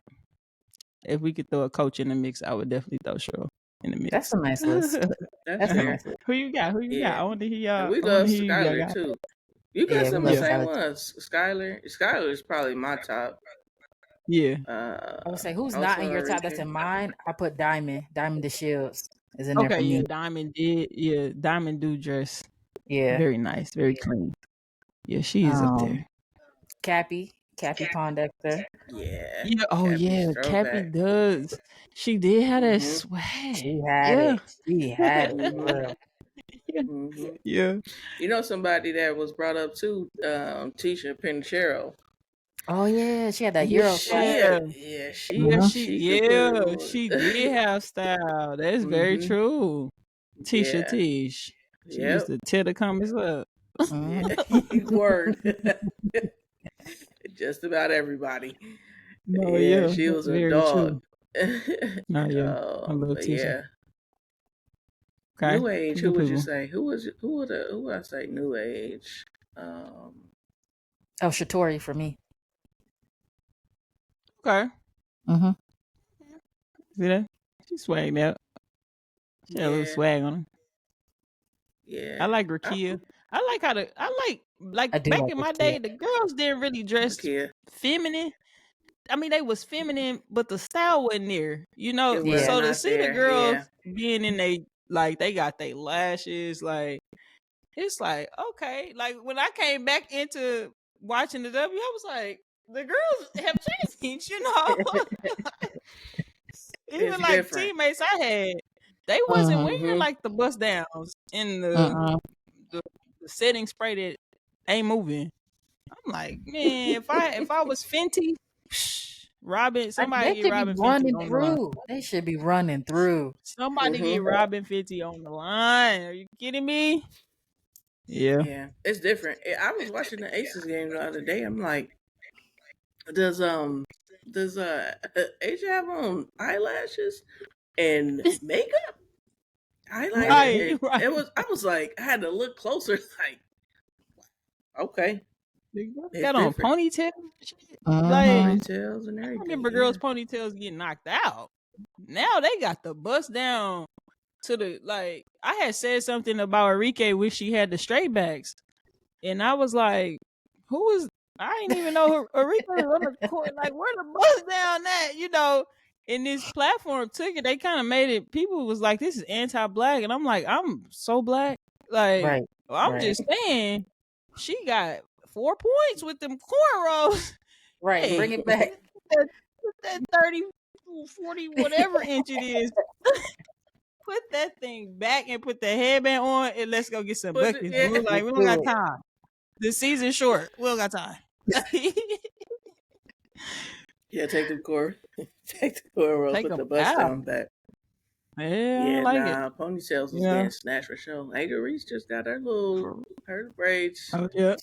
B: if we could throw a coach in the mix, I would definitely throw Cheryl in the mix.
A: That's a nice list. That's a nice list.
B: Who you got? I want to hear y'all.
C: We love Skylar too. You got some of the same ones. Skylar is probably my top.
B: Yeah.
A: I would say who's not in your top that's in mine? I put Diamond. Diamond DeShields is in there for me.
B: Diamond did. Yeah, Diamond do dress.
A: Yeah.
B: Very nice. Very clean. Yeah, she is up there.
A: Cappy Pondexter.
C: Yeah.
B: Oh yeah, Cappy does. She did have that swag.
A: She had it. She had it.
B: Yeah.
C: You know somebody that was brought up too, Tisha Pinchero.
A: Oh yeah, she had that Euro
C: swag.
B: She did have style. That's very true. Tisha Tish. She used to tear the comments up.
C: Word. Just about everybody.
B: No,
C: she was a dog.
B: No, I love Tisha.
C: Okay. New age. Who would you say? Who would I say? New age.
A: Shatori for me.
B: Okay. See that? She swagged out. She had a little swag on her.
C: Yeah.
B: I like Rakia. I like how back in my day, the girls didn't really dress feminine. I mean, they was feminine, but the style wasn't there. You know, so to see the girls being in they got their lashes, like it's like okay. Like when I came back into watching the W, I was like, the girls have changed. You know, even like different. Teammates I had, they wasn't wearing like the bust downs in the setting spray that ain't moving. I'm like, man, if I was Fenty, Robin, somebody get Robin Fenty on the line.
A: They should be running through.
B: Somebody get Robin Fenty on the line. Are you kidding me?
C: Yeah, it's different. I was watching the Aces game the other day. I'm like, does Asia have on eyelashes and makeup? Right. I was like, I had to look closer. Like, okay,
B: got on ponytails,
C: ponytails and everything.
B: I remember girls' ponytails getting knocked out. Now they got the bust down to the like. I had said something about Enrique when she had the straight backs, and I was like, "Who is?" I didn't even know Enrique was on the court. Like, where the bust down at? You know. And this platform took it. They kind of made it. People was like, "This is anti-black," and I'm like, "I'm so black." Like, I'm just saying, she got 4 points with them cornrows.
A: Right, hey, bring it back.
B: That 30, 40, whatever inch it is. Put that thing back and put the headband on, and let's go get some buckets. We're like, we don't got time. The season's short. We don't got time.
C: Yeah, take the core. Take the cornrows, put the bust down back.
B: Yeah, I like it.
C: Ponytails was getting snatched for sure. Angel Reese just got her braids.
B: Oh, yeah.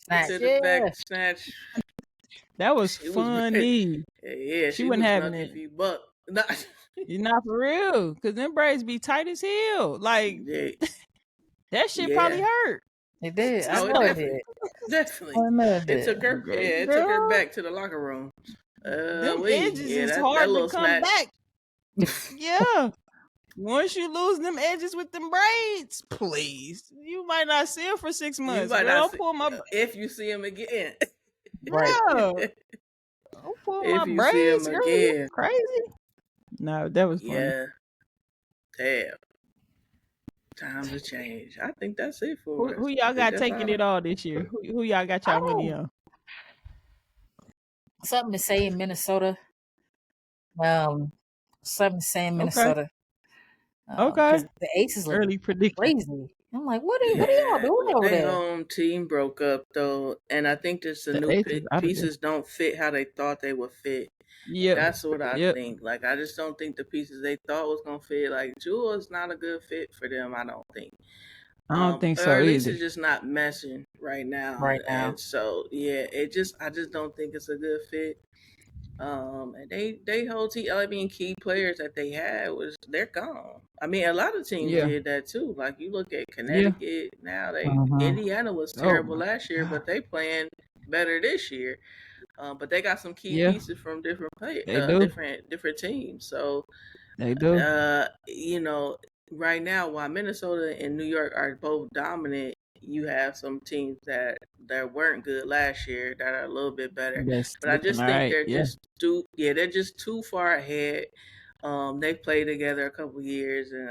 C: Snatch.
B: That was funny.
C: She
B: wasn't having it.
C: You're
B: not for real, because them braids be tight as hell. Like, that shit probably hurt.
A: It did.
C: Definitely. It took her back to the locker room.
B: Them edges is hard to come back. Yeah. Once you lose them edges with them braids, please, you might not see them for 6 months.
C: If you see them again.
B: Right. Don't pull my braids, girl. You crazy. No, that was funny.
C: Yeah. Damn. Times have changed. I think that's it for us.
B: Who y'all got taking it all this year? Who y'all got y'all money on?
A: Something to say in Minnesota. Something to say in Minnesota.
B: Okay.
A: Because the Aces look
B: Early prediction.
A: crazy. I'm like, what are y'all doing over there?
C: Their home team broke up though, and I think just the new pieces don't fit how they thought they would fit. Yeah, that's what I think. Like, I just don't think the pieces they thought was gonna fit. Like, Jewel is not a good fit for them. I don't think.
B: I don't think so
C: or at least
B: either.
C: it's just not meshing right now. And so yeah, I just don't think it's a good fit. And they whole team, I mean, key players that they had they're gone. I mean, a lot of teams did that too. Like, you look at Connecticut now. Indiana was terrible last year, but they playing better this year. But they got some key pieces from different different teams. So
B: they do.
C: You know, right now, while Minnesota and New York are both dominant, you have some teams that weren't good last year that are a little bit better. But I just think they're just too far ahead. They played together a couple years, and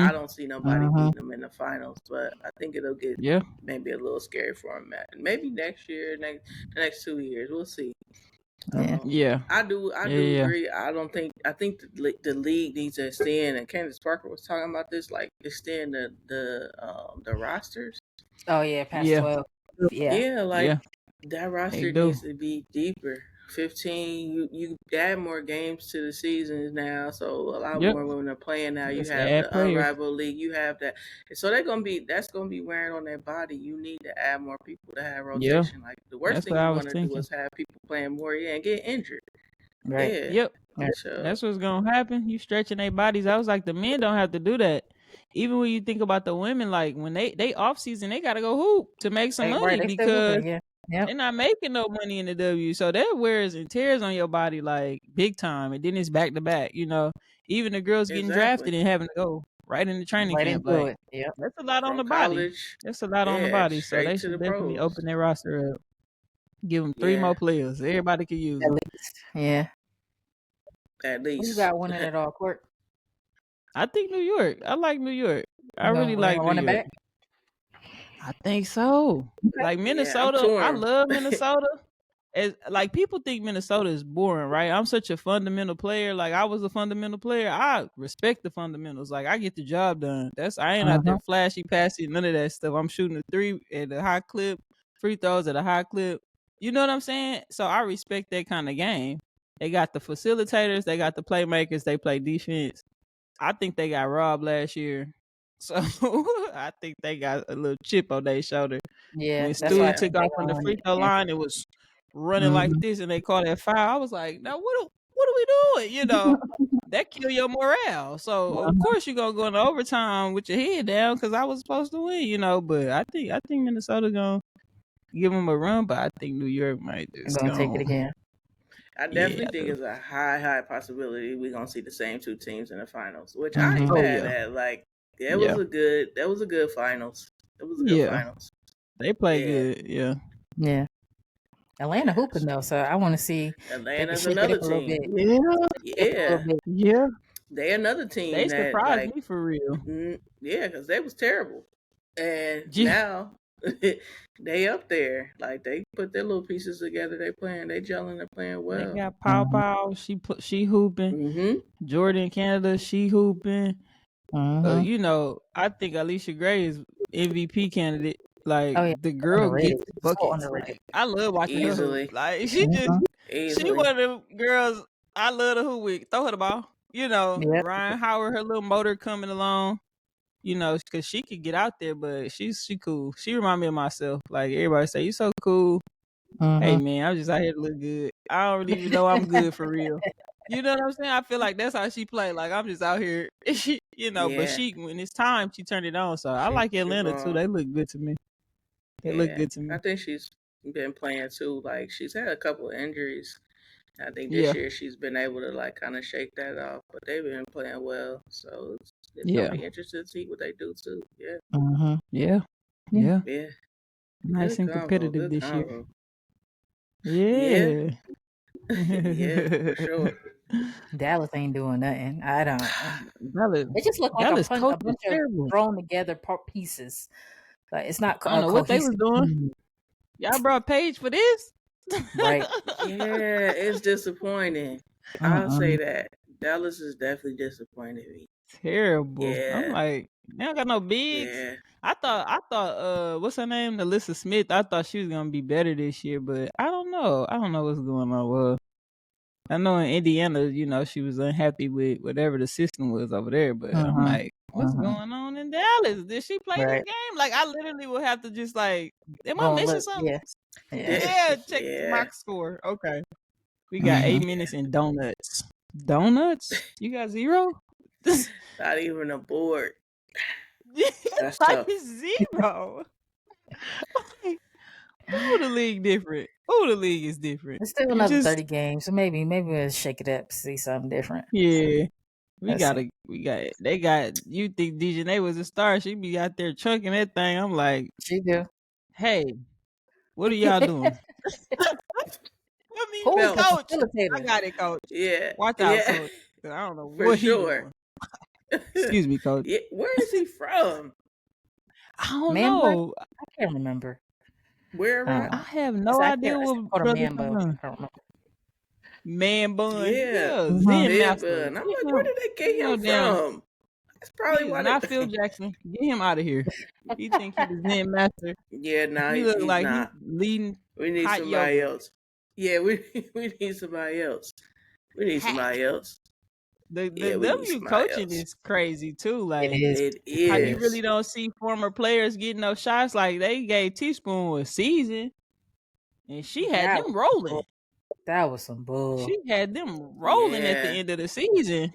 C: I don't see nobody beating them in the finals. But I think it'll get maybe a little scary for them. Maybe next year, the next 2 years, we'll see. I do agree. I think the league needs to extend, and Candace Parker was talking about this, like extend the rosters.
A: Oh yeah, past 12.
C: That roster needs to be deeper. 15, you add more games to the seasons now, so a lot more women are playing now. You have the unrivaled league, you have that, so that's gonna be wearing on their body. You need to add more people to have rotation. Like, the worst thing you want to do is have people playing more and get injured.
B: That's what's gonna happen. You stretching their bodies. I was like, the men don't have to do that. Even when you think about the women, like when they off season, they gotta go hoop to make some money because they're not making no money in the W. So that wears and tears on your body like big time. And then it's back to back. You know, even the girls getting drafted and having to go right in the training camp. Like, that's a lot on the body. That's a lot on the body. So they should definitely open their roster up. Give them 3 more players. Everybody can use them.
C: At least.
A: Who got winning it all, Cort?
B: I think New York. I like New York. I really like New York. Back? I think so. Like Minnesota, I love Minnesota. Like, people think Minnesota is boring, right? I'm such a fundamental player. Like, I was a fundamental player. I respect the fundamentals. Like, I get the job done. I ain't out there flashy, passy, none of that stuff. I'm shooting a 3 at a high clip, free throws at a high clip. You know what I'm saying? So I respect that kind of game. They got the facilitators. They got the playmakers. They play defense. I think they got robbed last year. So I think they got a little chip on their shoulder.
A: Yeah.
B: When Stu took off on the free throw line, it was running like this, and they called that foul. I was like, now what are we doing? You know, that kill your morale. So of course you're gonna go into overtime with your head down because I was supposed to win, you know. But I think Minnesota gonna give them a run, but I think New York might just
A: gonna take it again.
C: I definitely think it's a high possibility we're gonna see the same 2 teams in the finals, which I ain't mad at. Like, that was a good finals. It was a good finals.
B: They play good,
A: yeah. Atlanta hooping though, so I want to see
C: Atlanta's another team.
B: Yeah.
C: They another team.
B: They surprised me for real.
C: Yeah, because they was terrible, and now they up there. Like, they put their little pieces together. They gelling. They're playing well.
B: They got Pow. She hooping. Jordan Canada, she hooping. You know, I think Alicia Gray is MVP candidate. Like, the girl gets buckets. Like, I love watching her hoop. Like, she one of them girls I love to hoop with. Throw her the ball. You know, Ryan Howard, her little motor coming along. You know, because she could get out there, but she cool. She remind me of myself. Like, everybody say, you so cool. Hey, man, I'm just out here to look good. I don't even know I'm good for real. You know what I'm saying? I feel like that's how she play. Like, I'm just out here, you know. But when it's time, she turned it on. So I like Atlanta too. They look good to me. They look good to me.
C: I think she's been playing too. Like, she's had a couple of injuries. I think this year she's been able to, like, kind of shake that off. But they've been playing well. So it's gonna be interesting to see what they do too.
B: Yeah. Nice
C: good
B: and competitive
C: combo,
B: this year. Yeah.
C: Yeah, for sure.
A: Dallas ain't doing nothing. I don't.
B: Dallas,
A: It just looked like
B: Dallas
A: a
B: coach is
A: bunch of
B: terrible.
A: thrown together pieces. Like it's not
B: I don't know what they was doing.
A: cohesive.
B: Y'all brought Paige for this,
A: right?
C: Yeah, it's disappointing. I'll say that Dallas is definitely disappointed me.
B: Terrible.
C: Yeah.
B: I'm like, they don't got no bigs.
C: Yeah.
B: I thought what's her name? Alyssa Smith. I thought she was gonna be better this year, but I don't know. I don't know what's going on. Well, I know in Indiana, you know, she was unhappy with whatever the system was over there, but I'm like, what's going on in Dallas? Did she play this game? Like, I literally would have to just like, am I missing something? Yeah, check the box score. Okay. We got 8 minutes in donuts. Donuts? You got 0?
C: Not even a board.
B: That's like tough. 0. Oh, the league different. Oh, the league is different.
A: It's still another 30 games, so maybe we'll shake it up, see something different.
B: Yeah. They got, you think Dejanay was a star, she be out there chunking that thing. I'm like,
A: she do.
B: Hey, what are y'all doing? I mean, coach. I got it, coach.
C: Yeah.
B: Watch out, coach. I don't know
C: For
B: what
C: sure.
B: He doing. Excuse me, coach.
C: Yeah, where is he from?
B: I don't know.
A: I can't remember.
C: Where?
B: I have no idea what brother
A: from.
B: Man bun.
C: Yeah.
B: Zen Master.
C: I'm like, where did they get him from? That's probably why
B: not Phil Jackson. Get him out of here. He think he the Zen Master.
C: Yeah, nah,
B: he look like
C: not.
B: He's leading.
C: We need somebody else. Yeah, we need somebody else. We need somebody else.
B: The W coaching is crazy too. Like
C: it is.
B: How you really don't see former players getting no shots. Like they gave Teaspoon a season, and she had them rolling.
A: That was some bull.
B: She had them rolling at the end of the season.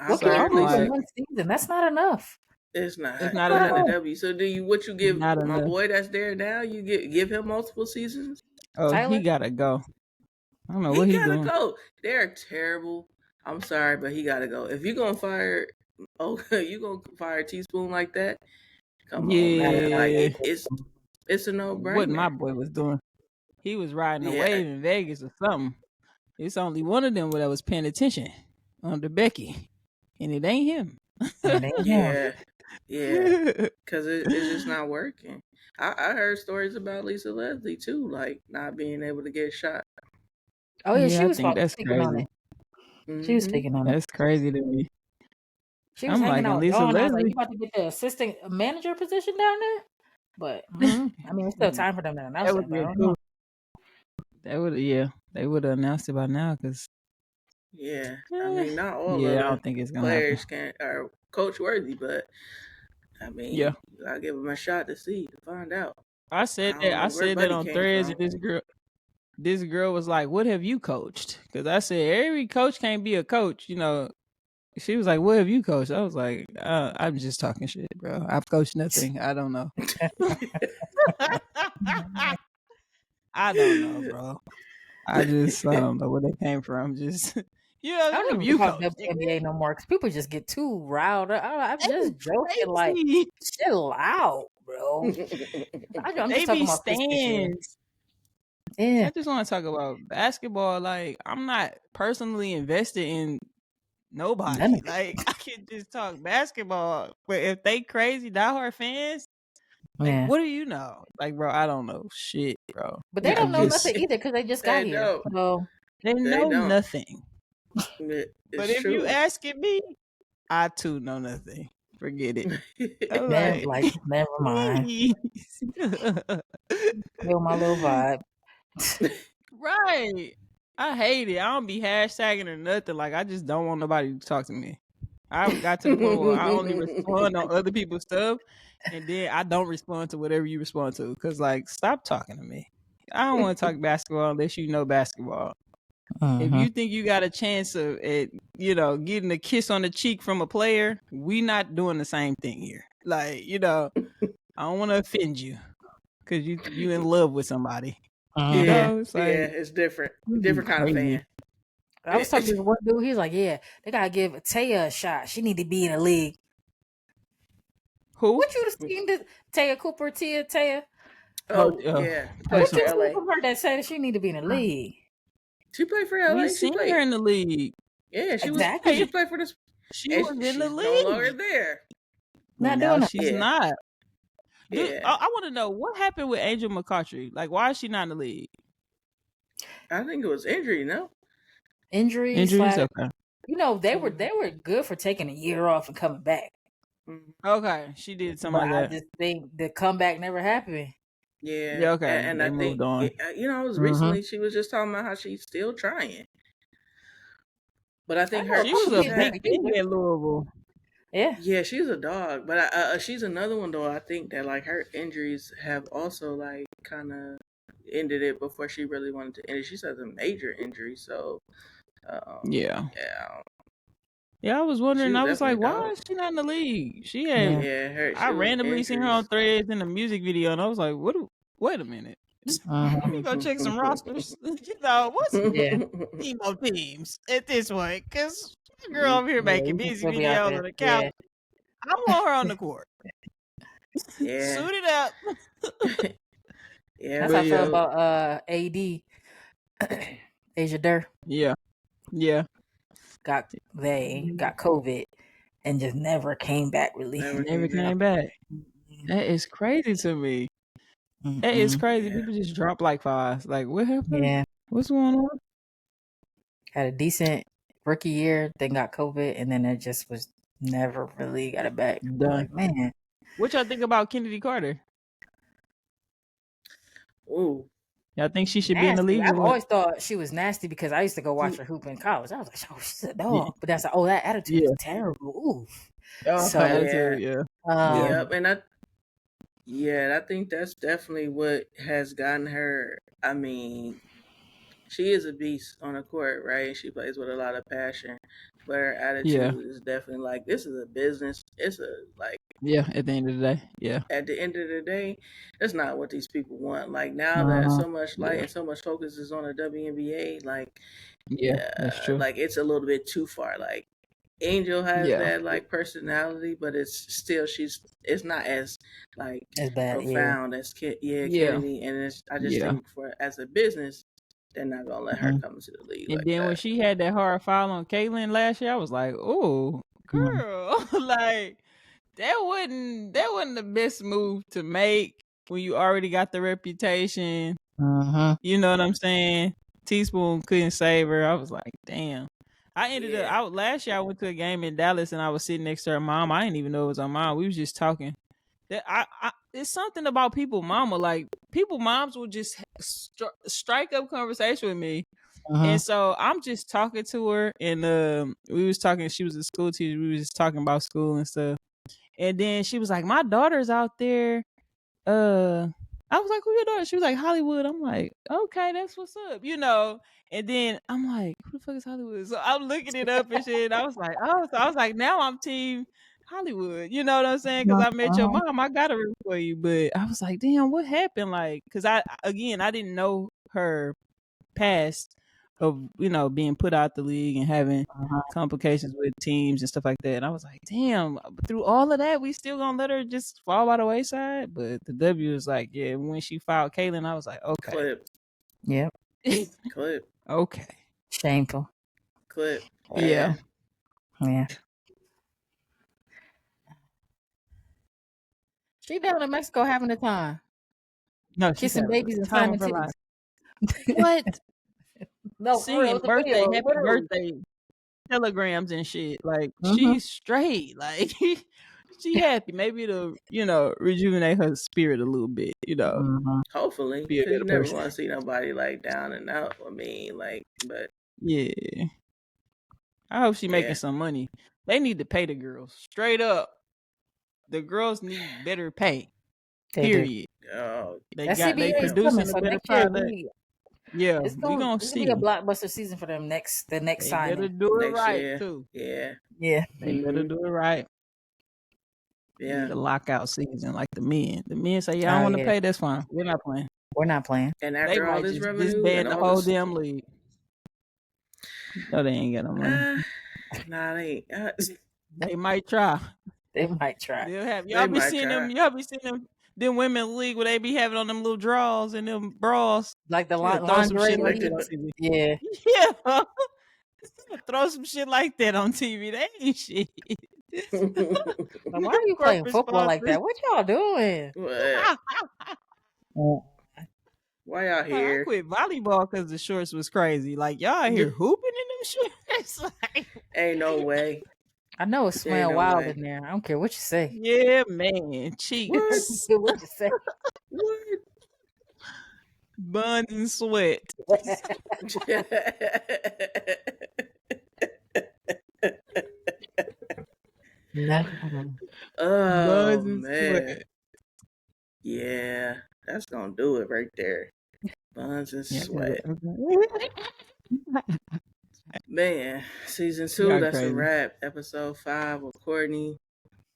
A: What can you prove in one season? That's not enough.
C: It's not enough. W. So do you what you give my boy that's there now? You give him multiple seasons?
B: Oh, Tyler? He gotta go. I don't know what he's doing.
C: He gotta go. They're terrible. I'm sorry, but he gotta go. If you're gonna fire, you gonna fire Teaspoon like that? Come on, man. Like it's a no-brainer.
B: What my boy was doing, he was riding a wave in Vegas or something. It's only one of them that was paying attention under Becky, and it ain't him.
C: Yeah, because it's just not working. I heard stories about Lisa Leslie too, like not being able to get a shot.
A: Oh yeah, she was speaking on it. She was speaking on it.
B: That's crazy to me.
A: She was hanging out with Dawn. I was like, you about to get the assistant manager position down there? But I mean, it's still time for them to announce it. Cool.
B: They would have announced it by now, because.
C: Yeah, I mean, not all
B: I don't think it's gonna
C: players are coach worthy, but I mean, you gotta give them a shot to find out.
B: I said that on Threads, and this girl was like, "What have you coached?" Because I said every coach can't be a coach, you know. She was like, "What have you coached?" I was like, "I'm just talking shit, bro. I've coached nothing. I don't know." I don't know, bro. I don't know where they came from. Just
A: I don't even talk WNBA no more because people just get too riled up. I'm just joking, like chill out, bro. I'm just talking about stands.
B: Yeah, I just want to talk about basketball. Like, I'm not personally invested in nobody. Like, I can just talk basketball, but if they crazy diehard fans, like, what do you know? Like, bro, I don't know shit, bro.
A: But they don't know nothing either because they just got here. So
B: they know nothing.
C: But
B: if you asking me, I too know nothing. Forget it.
A: Like, never mind. Feel my little vibe.
B: Right. I hate it. I don't be hashtagging or nothing. Like, I just don't want nobody to talk to me. I got to the point where I only respond on other people's stuff, and then I don't respond to whatever you respond to. Because, like, stop talking to me. I don't want to talk basketball unless you know basketball. If you think you got a chance of, getting a kiss on the cheek from a player, we not doing the same thing here. Like, I don't want to offend you because you in love with somebody.
C: It's like, it's different. Different kind of fan.
A: I was talking to one dude. He's like, "Yeah, they gotta give Taya a shot. She need to be in the league."
B: Who?
A: What you seen Taya Cooper? Taya?
C: Oh yeah.
A: What you seen from her that said she need to be in the league?
C: She played for LA.
B: We
C: She
B: seen
C: played.
B: her in the league.
C: Yeah, she
A: Exactly.
C: was. She played for this.
B: She was in the
C: She's no longer
B: league.
C: there.
A: Not
B: No,
A: doing it.
B: she's
C: Yeah.
B: not. Dude,
C: Yeah.
B: I want to know what happened with Angel McCoughtry. Like, why is she not in the league?
C: I think it was injury. No.
A: Injuries.
B: Okay.
A: You know, they were good for taking a year off and coming back.
B: Okay, she did something
A: But
B: like that.
A: I just think the comeback never happened.
C: Yeah.
B: Okay.
C: And
B: they
C: I
B: moved
C: think
B: on.
C: I was recently. She was just talking about how she's still trying. But I think
B: she was a big thing in Louisville.
A: Yeah.
C: Yeah, she's a dog. But she's another one though. I think that like her injuries have also like kind of ended it before she really wanted to end it. She's had a major injury, so
B: yeah.
C: Yeah,
B: I was wondering. I was like, why is she not in the league? She had. I randomly seen her on Threads in a music video, and I was like, "What? Wait a minute. Let me go check some rosters. You know, what's emo teams at this point? Because the girl over here making music videos on the couch. I want her on the court.
C: Yeah,
B: suit it up.
C: Yeah,
A: that's how I feel about AD. Asia Durr.
B: Yeah.
A: Got COVID and just never came back. Really,
B: never came back. That is crazy to me. That is crazy. People just drop like flies. Like, what happened?
A: Yeah.
B: What's going on?
A: Had a decent rookie year, then got COVID, and then it just was never really got it back.
B: Done.
A: Like, man.
B: What y'all think about Kennedy Carter?
C: Ooh.
B: Y'all think she should be in the league?
A: I've always thought she was nasty because I used to go watch her hoop in college. I was like, oh, she's a dog.
B: Yeah.
A: But that's like, that attitude is terrible. Ooh.
B: So, attitude,
C: yep, and I think that's definitely what has gotten her. I mean, she is a beast on the court, right? She plays with a lot of passion, but her attitude is definitely like, this is a business. It's a like.
B: Yeah, at the end of the day. Yeah.
C: At the end of the day, that's not what these people want. Like now that so much light and so much focus is on the WNBA, like
B: that's true.
C: Like it's a little bit too far. Like Angel has that like personality, but it's not as like
A: as bad,
C: profound as Kennedy. And I just think for as a business, they're not gonna let her come into the league.
B: And
C: like
B: then
C: that.
B: when she had that hard foul on Caitlyn last year, I was like, "Oh, girl, like that wasn't the best move to make when you already got the reputation." You know what I'm saying? Teaspoon couldn't save her. I was like, "Damn." I ended up last year. I went to a game in Dallas and I was sitting next to her mom. I didn't even know it was her mom. We was just talking. That it's something about people mama. Like people moms will just strike up conversation with me. And so I'm just talking to her, and we was talking. She was a school teacher. We was just talking about school and stuff. And then she was like, "My daughter's out there." I was like, "Who your daughter?" She was like, "Hollywood." I'm like, "Okay, that's what's up," you know. And then I'm like, "Who the fuck is Hollywood?" So I'm looking it up and shit. And I was like, "Oh," so I was like, "Now I'm team Hollywood." You know what I'm saying? Because I met your mom. I got to root for you. But I was like, "Damn, what happened?" Like, because I didn't know her past of being put out the league and having complications with teams and stuff like that. And I was like, damn, through all of that, we still gonna let her just fall by the wayside. But the W is like, yeah, when she filed Caitlyn, I was like, okay.
C: Clip.
A: Yep.
C: Clip.
B: Okay.
A: Shameful.
C: Clip.
A: Yeah. She down in Mexico having a time.
B: No,
A: kissing babies and signing titties.
B: What?
A: No,
B: singing birthday, happy birthday telegrams and shit. Like she's straight. Like she happy. Maybe it'll rejuvenate her spirit a little bit.
C: Hopefully, because you never want to see nobody like down and out. I mean, like, but
B: yeah. I hope she making some money. They need to pay the girls straight up. The girls need better pay. Period. They producing a better product. Yeah,
A: it's gonna be a blockbuster season for them. The next signing.
B: Better do it right too.
A: Yeah.
B: They better do it right.
C: Yeah.
B: The lockout season, like the men. The men say, "Yeah, I want to pay. That's fine. We're not playing.
A: We're not playing."
C: And after all this revenue,
B: disband the whole damn league. No, they ain't got no money.
C: Nah, they ain't.
B: They might try.
A: They might try.
B: They'll have y'all be seeing them. Y'all be seeing them them women league where they be having on them little drawers and them bras.
A: Like the
B: Throw some
A: lingerie
B: shit like
A: league?
B: that on TV.
A: Yeah.
B: Yeah. Throw some shit like that on TV. That ain't shit.
A: Like, why are you playing football like that? What y'all doing?
C: What? Why y'all here?
B: I quit volleyball because the shorts was crazy. Like, y'all here hooping in them shorts? Like,
C: ain't no way.
A: I know it smell wild in there. I don't care what you say.
B: Yeah, man. Cheeks.
A: What you say?
C: What?
B: Buns and sweat.
C: Oh, man. Yeah, that's gonna do it right there. Buns and sweat. Man, season 2, that's crazy. A wrap. Episode 5 with Courtney.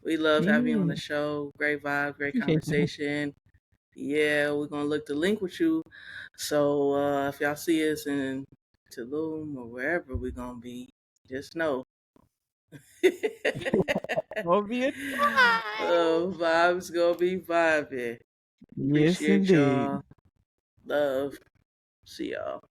C: We love having you on the show. Great vibe, great conversation. Yeah, we're gonna look to link with you. So if y'all see us in Tulum or wherever we're gonna be, just know.
B: Gonna be a
C: vibes gonna be vibing.
B: Yes,
C: Appreciate
B: indeed.
C: y'all. Love. See y'all.